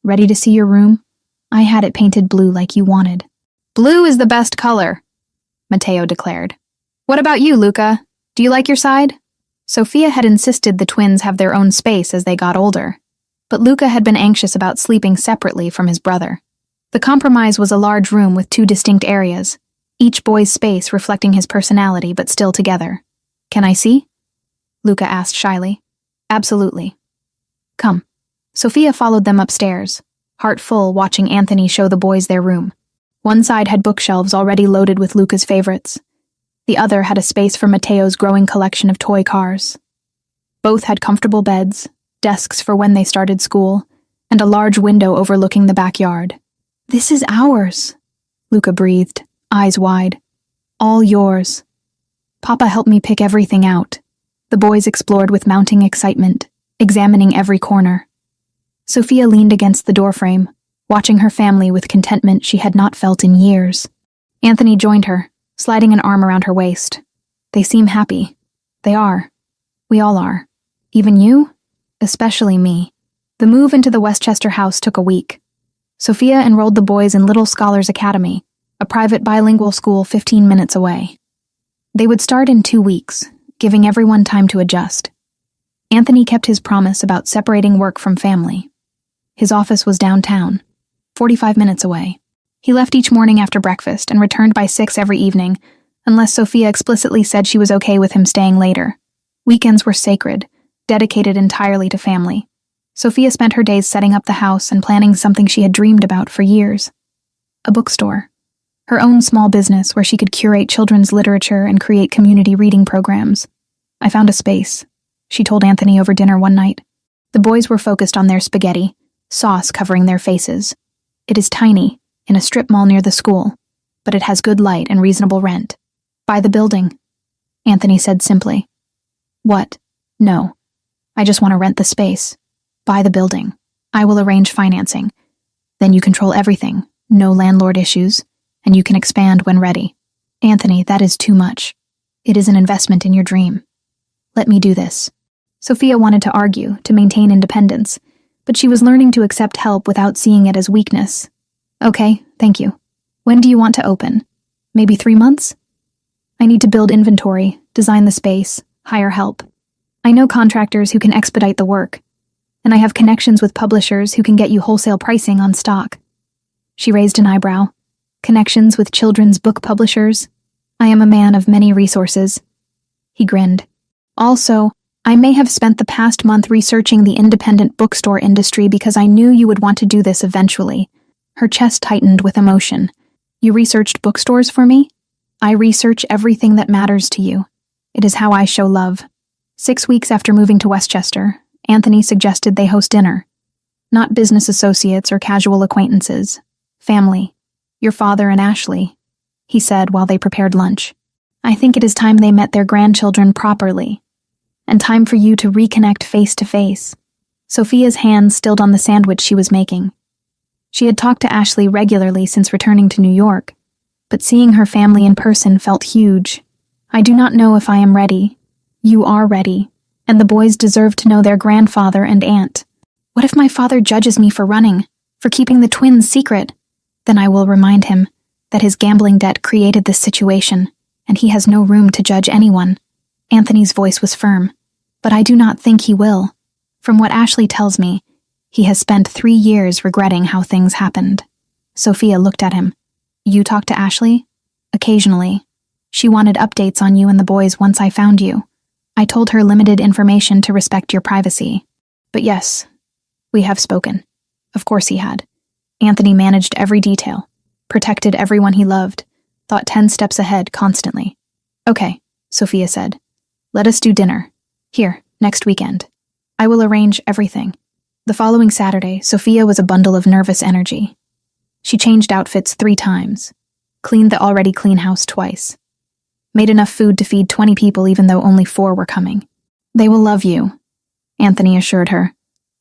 Ready to see your room? I had it painted blue like you wanted. Blue is the best color, Mateo declared. What about you, Luca? Do you like your side? Sophia had insisted the twins have their own space as they got older. but Luca had been anxious about sleeping separately from his brother. The compromise was a large room with 2 distinct areas, each boy's space reflecting his personality but still together. "Can I see?" Luca asked shyly. "Absolutely. Come." Sophia followed them upstairs, heart full watching Anthony show the boys their room. One side had bookshelves already loaded with Luca's favorites. The other had a space for Matteo's growing collection of toy cars. Both had comfortable beds, desks for when they started school, and a large window overlooking the backyard. "This is ours," Luca breathed, eyes wide. "All yours. Papa helped me pick everything out." The boys explored with mounting excitement, examining every corner. Sophia leaned against the doorframe, watching her family with contentment she had not felt in years. Anthony joined her, sliding an arm around her waist. "They seem happy." "They are. We all are. Even you? Especially me." The move into the Westchester house took a week. Sophia enrolled the boys in Little Scholars Academy, a private bilingual school 15 minutes away. They would start in 2 weeks, giving everyone time to adjust. Anthony kept his promise about separating work from family. His office was downtown, 45 minutes away. He left each morning after breakfast and returned by 6 every evening, unless Sophia explicitly said she was okay with him staying later. Weekends were sacred, dedicated entirely to family. Sophia spent her days setting up the house and planning something she had dreamed about for years. A bookstore. Her own small business where she could curate children's literature and create community reading programs. "I found a space," she told Anthony over dinner one night. The boys were focused on their spaghetti, sauce covering their faces. "It is tiny, in a strip mall near the school, but it has good light and reasonable rent. Buy the building," Anthony said simply. "What? No. I just want to rent the space. Buy the building. I will arrange financing. Then you control everything, no landlord issues, and you can expand when ready." "Anthony, that is too much. It is an investment in your dream. Let me do this." Sophia wanted to argue, to maintain independence, but she was learning to accept help without seeing it as weakness. "Okay, thank you. When do you want to open? Maybe 3 months? I need to build inventory, design the space, hire help. I know contractors who can expedite the work, and I have connections with publishers who can get you wholesale pricing on stock." She raised an eyebrow. "Connections with children's book publishers? I am a man of many resources." He grinned. "Also, I may have spent the past month researching the independent bookstore industry because I knew you would want to do this eventually." Her chest tightened with emotion. "You researched bookstores for me? I research everything that matters to you. It is how I show love." 6 weeks after moving to Westchester, Anthony suggested they host dinner. Not business associates or casual acquaintances. Family. "Your father and Ashley," he said while they prepared lunch. "I think it is time they met their grandchildren properly. And time for you to reconnect face to face." Sophia's hands stilled on the sandwich she was making. She had talked to Ashley regularly since returning to New York, but seeing her family in person felt huge. "I do not know if I am ready. You are ready, and the boys deserve to know their grandfather and aunt. What if my father judges me for running, for keeping the twins secret? Then I will remind him that his gambling debt created this situation, and he has no room to judge anyone." Anthony's voice was firm. "But I do not think he will. From what Ashley tells me, he has spent 3 years regretting how things happened." Sophia looked at him. "You talk to Ashley?" "Occasionally. She wanted updates on you and the boys once I found you. I told her limited information to respect your privacy. But yes, we have spoken." Of course he had. Anthony managed every detail, protected everyone he loved, thought 10 steps ahead constantly. "Okay," Sophia said. "Let us do dinner. Here, next weekend. I will arrange everything." The following Saturday, Sophia was a bundle of nervous energy. She changed outfits 3 times, cleaned the already clean house twice, made enough food to feed 20 people even though only 4 were coming. "They will love you," Anthony assured her,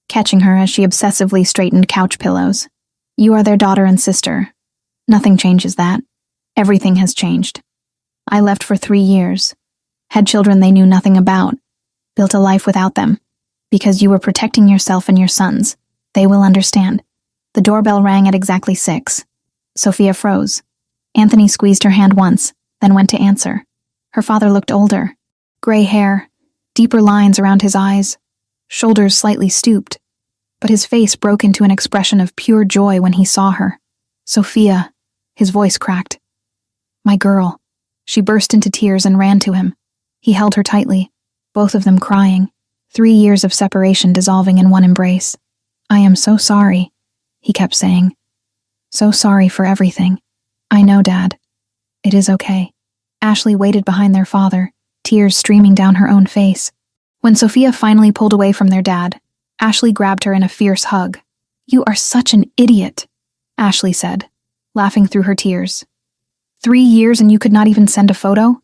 catching her as she obsessively straightened couch pillows. "You are their daughter and sister. Nothing changes that. Everything has changed. I left for 3 years, had children they knew nothing about, built a life without them, because you were protecting yourself and your sons. They will understand." The doorbell rang at exactly 6. Sophia froze. Anthony squeezed her hand once, then went to answer. Her father looked older. Gray hair, deeper lines around his eyes, shoulders slightly stooped. but his face broke into an expression of pure joy when he saw her. "Sophia," his voice cracked. "My girl." She burst into tears and ran to him. He held her tightly, both of them crying, 3 years of separation dissolving in one embrace. "I am so sorry," he kept saying. "So sorry for everything." "I know, Dad. It is okay." Ashley waited behind their father, tears streaming down her own face. When Sophia finally pulled away from their dad, Ashley grabbed her in a fierce hug. "You are such an idiot," Ashley said, laughing through her tears. 3 years and you could not even send a photo?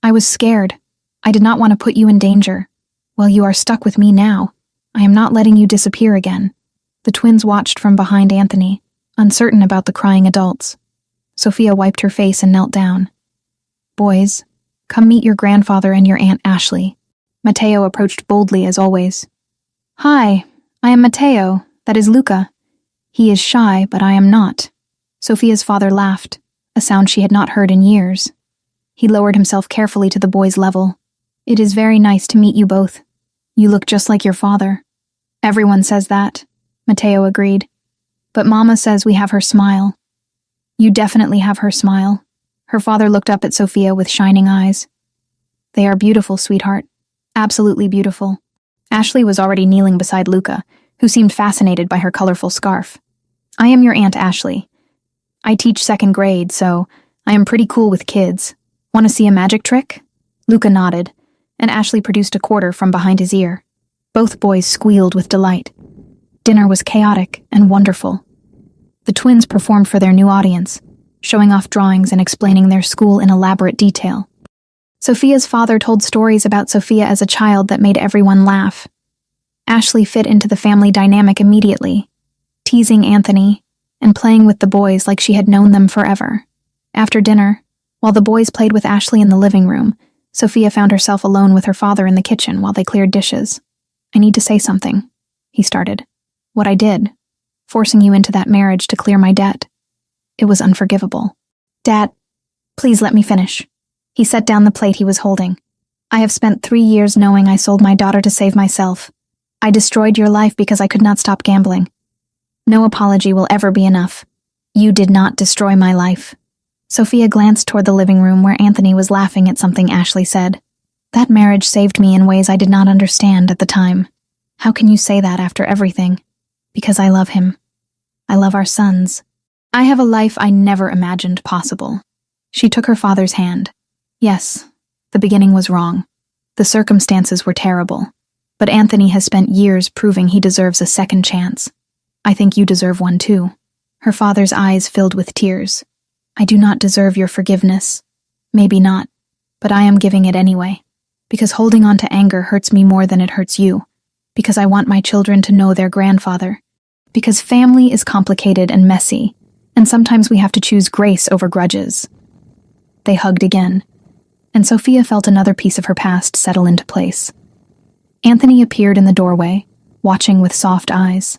I was scared. I did not want to put you in danger. Well, you are stuck with me now. I am not letting you disappear again." The twins watched from behind Anthony, uncertain about the crying adults. Sophia wiped her face and knelt down. "Boys, come meet your grandfather and your Aunt Ashley." Matteo approached boldly as always. "Hi, I am Matteo, that is Luca. He is shy, but I am not." Sophia's father laughed, a sound she had not heard in years. He lowered himself carefully to the boy's level. "It is very nice to meet you both. You look just like your father." "Everyone says that," Matteo agreed. "But Mama says we have her smile." "You definitely have her smile." Her father looked up at Sophia with shining eyes. "They are beautiful, sweetheart. Absolutely beautiful." Ashley was already kneeling beside Luca, who seemed fascinated by her colorful scarf. "I am your Aunt Ashley. I teach 2nd grade, so I am pretty cool with kids. Want to see a magic trick?" Luca nodded, and Ashley produced a quarter from behind his ear. Both boys squealed with delight. Dinner was chaotic and wonderful. The twins performed for their new audience, showing off drawings and explaining their school in elaborate detail. Sophia's father told stories about Sophia as a child that made everyone laugh. Ashley fit into the family dynamic immediately, teasing Anthony and playing with the boys like she had known them forever. After dinner, while the boys played with Ashley in the living room, Sophia found herself alone with her father in the kitchen while they cleared dishes. "I need to say something," he started. "What I did, forcing you into that marriage to clear my debt. It was unforgivable." "Dad, please let me finish." He set down the plate he was holding. "I have spent 3 years knowing I sold my daughter to save myself. I destroyed your life because I could not stop gambling. No apology will ever be enough. You did not destroy my life." Sophia glanced toward the living room where Anthony was laughing at something Ashley said. "That marriage saved me in ways I did not understand at the time. How can you say that after everything? Because I love him. I love our sons. I have a life I never imagined possible." She took her father's hand. "Yes, the beginning was wrong. The circumstances were terrible. But Anthony has spent years proving he deserves a second chance. I think you deserve one too." Her father's eyes filled with tears. "I do not deserve your forgiveness. Maybe not, but I am giving it anyway. Because holding on to anger hurts me more than it hurts you. Because I want my children to know their grandfather. Because family is complicated and messy, and sometimes we have to choose grace over grudges." They hugged again, and Sophia felt another piece of her past settle into place. Anthony appeared in the doorway, watching with soft eyes.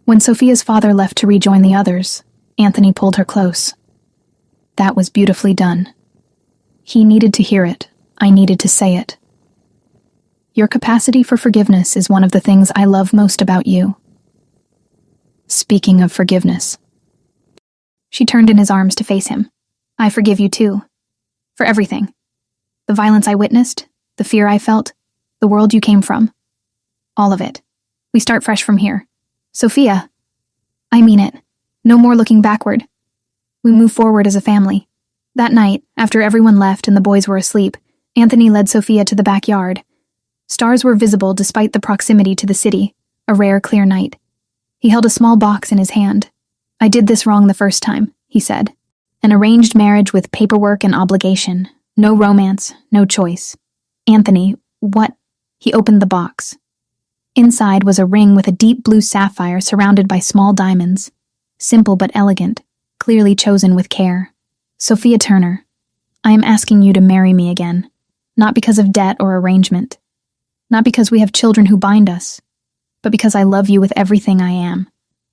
When Sophia's father left to rejoin the others, Anthony pulled her close. "That was beautifully done. He needed to hear it. I needed to say it. Your capacity for forgiveness is one of the things I love most about you." "Speaking of forgiveness." She turned in his arms to face him. "I forgive you too. For everything. The violence I witnessed, the fear I felt, the world you came from. All of it. We start fresh from here. Sophia, I mean it. No more looking backward. We move forward as a family." That night, after everyone left and the boys were asleep, Anthony led Sophia to the backyard. Stars were visible despite the proximity to the city, a rare clear night. He held a small box in his hand. "I did this wrong the first time," he said. "An arranged marriage with paperwork and obligation. No romance, no choice." "Anthony, what?" He opened the box. Inside was a ring with a deep blue sapphire surrounded by small diamonds. Simple but elegant, clearly chosen with care. "Sophia Turner, I am asking you to marry me again. Not because of debt or arrangement. Not because we have children who bind us. But because I love you with everything I am.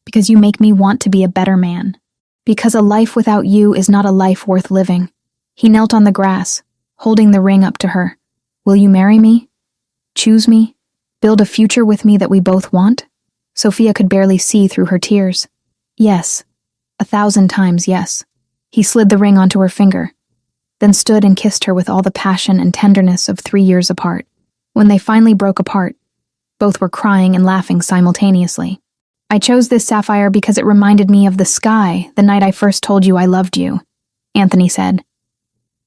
Because you make me want to be a better man. Because a life without you is not a life worth living." He knelt on the grass, holding the ring up to her. "Will you marry me? Choose me? Build a future with me that we both want?" Sophia could barely see through her tears. Yes, 1,000 times yes. He slid the ring onto her finger, then stood and kissed her with all the passion and tenderness of 3 years apart. When they finally broke apart, both were crying and laughing simultaneously. I chose this sapphire because it reminded me of the sky the night I first told you I loved you, Anthony said.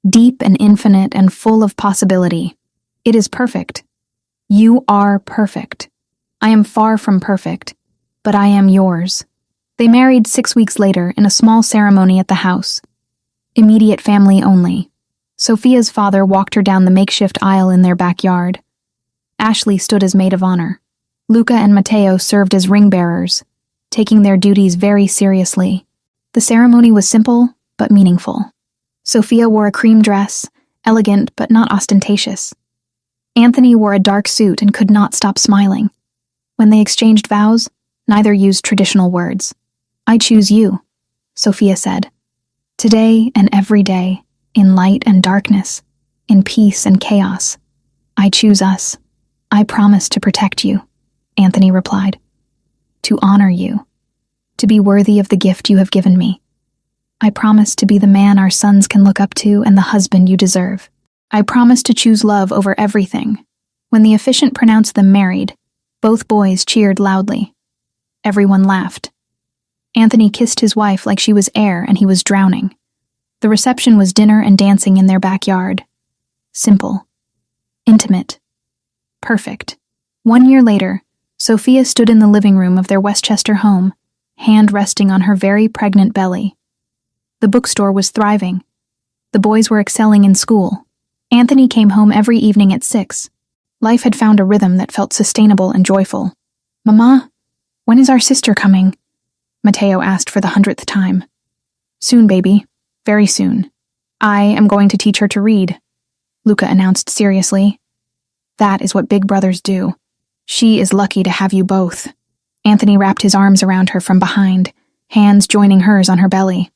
Deep and infinite and full of possibility. It is perfect. You are perfect. I am far from perfect, but I am yours. They married 6 weeks later in a small ceremony at the house. Immediate family only. Sophia's father walked her down the makeshift aisle in their backyard. Ashley stood as maid of honor. Luca and Matteo served as ring bearers, taking their duties very seriously. The ceremony was simple but meaningful. Sophia wore a cream dress, elegant but not ostentatious. Anthony wore a dark suit and could not stop smiling. When they exchanged vows, neither used traditional words. I choose you, Sophia said. Today and every day, in light and darkness, in peace and chaos, I choose us. I promise to protect you, Anthony replied. To honor you. To be worthy of the gift you have given me. I promise to be the man our sons can look up to and the husband you deserve. I promise to choose love over everything. When the officiant pronounced them married, both boys cheered loudly. Everyone laughed. Anthony kissed his wife like she was air and he was drowning. The reception was dinner and dancing in their backyard. Simple. Intimate. Perfect. 1 year later, Sophia stood in the living room of their Westchester home, hand resting on her very pregnant belly. The bookstore was thriving. The boys were excelling in school. Anthony came home every evening at 6. Life had found a rhythm that felt sustainable and joyful. Mama, when is our sister coming? Matteo asked for the 100th time. Soon, baby. Very soon. I am going to teach her to read, Luca announced seriously. That is what big brothers do. She is lucky to have you both. Anthony wrapped his arms around her from behind, hands joining hers on her belly.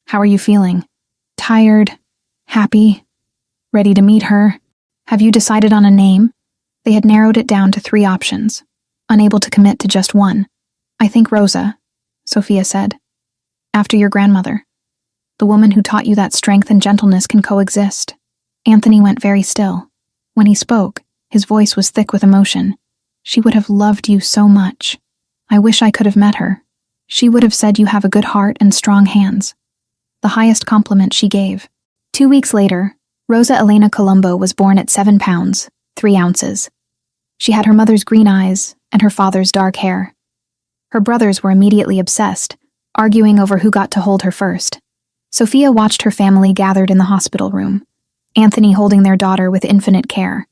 How are you feeling? Tired? Happy? Ready to meet her? Have you decided on a name? They had narrowed it down to 3 options, unable to commit to just one. I think Rosa, Sophia said. After your grandmother. The woman who taught you that strength and gentleness can coexist. Anthony went very still. When he spoke, his voice was thick with emotion. She would have loved you so much. I wish I could have met her. She would have said you have a good heart and strong hands. The highest compliment she gave. 2 weeks later, Rosa Elena Colombo was born at 7 pounds, 3 ounces. She had her mother's green eyes and her father's dark hair. Her brothers were immediately obsessed, arguing over who got to hold her first. Sophia watched her family gathered in the hospital room, Anthony holding their daughter with infinite care.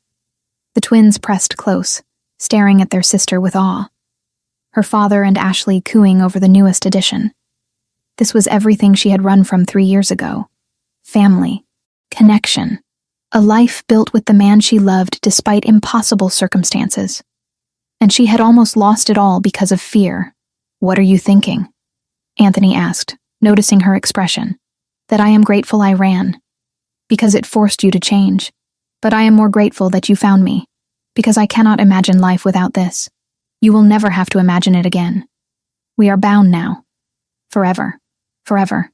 The twins pressed close, staring at their sister with awe. Her father and Ashley cooing over the newest addition. This was everything she had run from 3 years ago. Family. Connection. A life built with the man she loved despite impossible circumstances. And she had almost lost it all because of fear. What are you thinking? Anthony asked, noticing her expression. That I am grateful I ran. Because it forced you to change. But I am more grateful that you found me. Because I cannot imagine life without this. You will never have to imagine it again. We are bound now. Forever. Forever.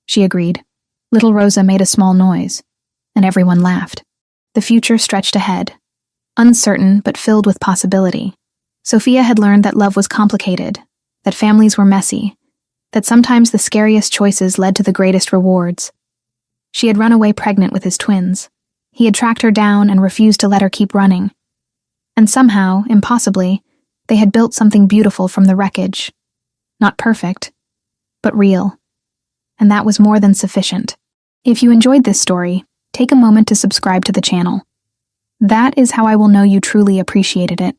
She agreed. Little Rosa made a small noise, and everyone laughed. The future stretched ahead. Uncertain, but filled with possibility. Sophia had learned that love was complicated, that families were messy, that sometimes the scariest choices led to the greatest rewards. She had run away pregnant with his twins. He had tracked her down and refused to let her keep running. And somehow, impossibly, they had built something beautiful from the wreckage. Not perfect, but real. And that was more than sufficient. If you enjoyed this story, take a moment to subscribe to the channel. That is how I will know you truly appreciated it.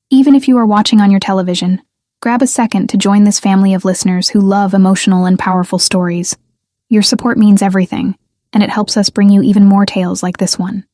Even if you are watching on your television, grab a second to join this family of listeners who love emotional and powerful stories. Your support means everything, and it helps us bring you even more tales like this one.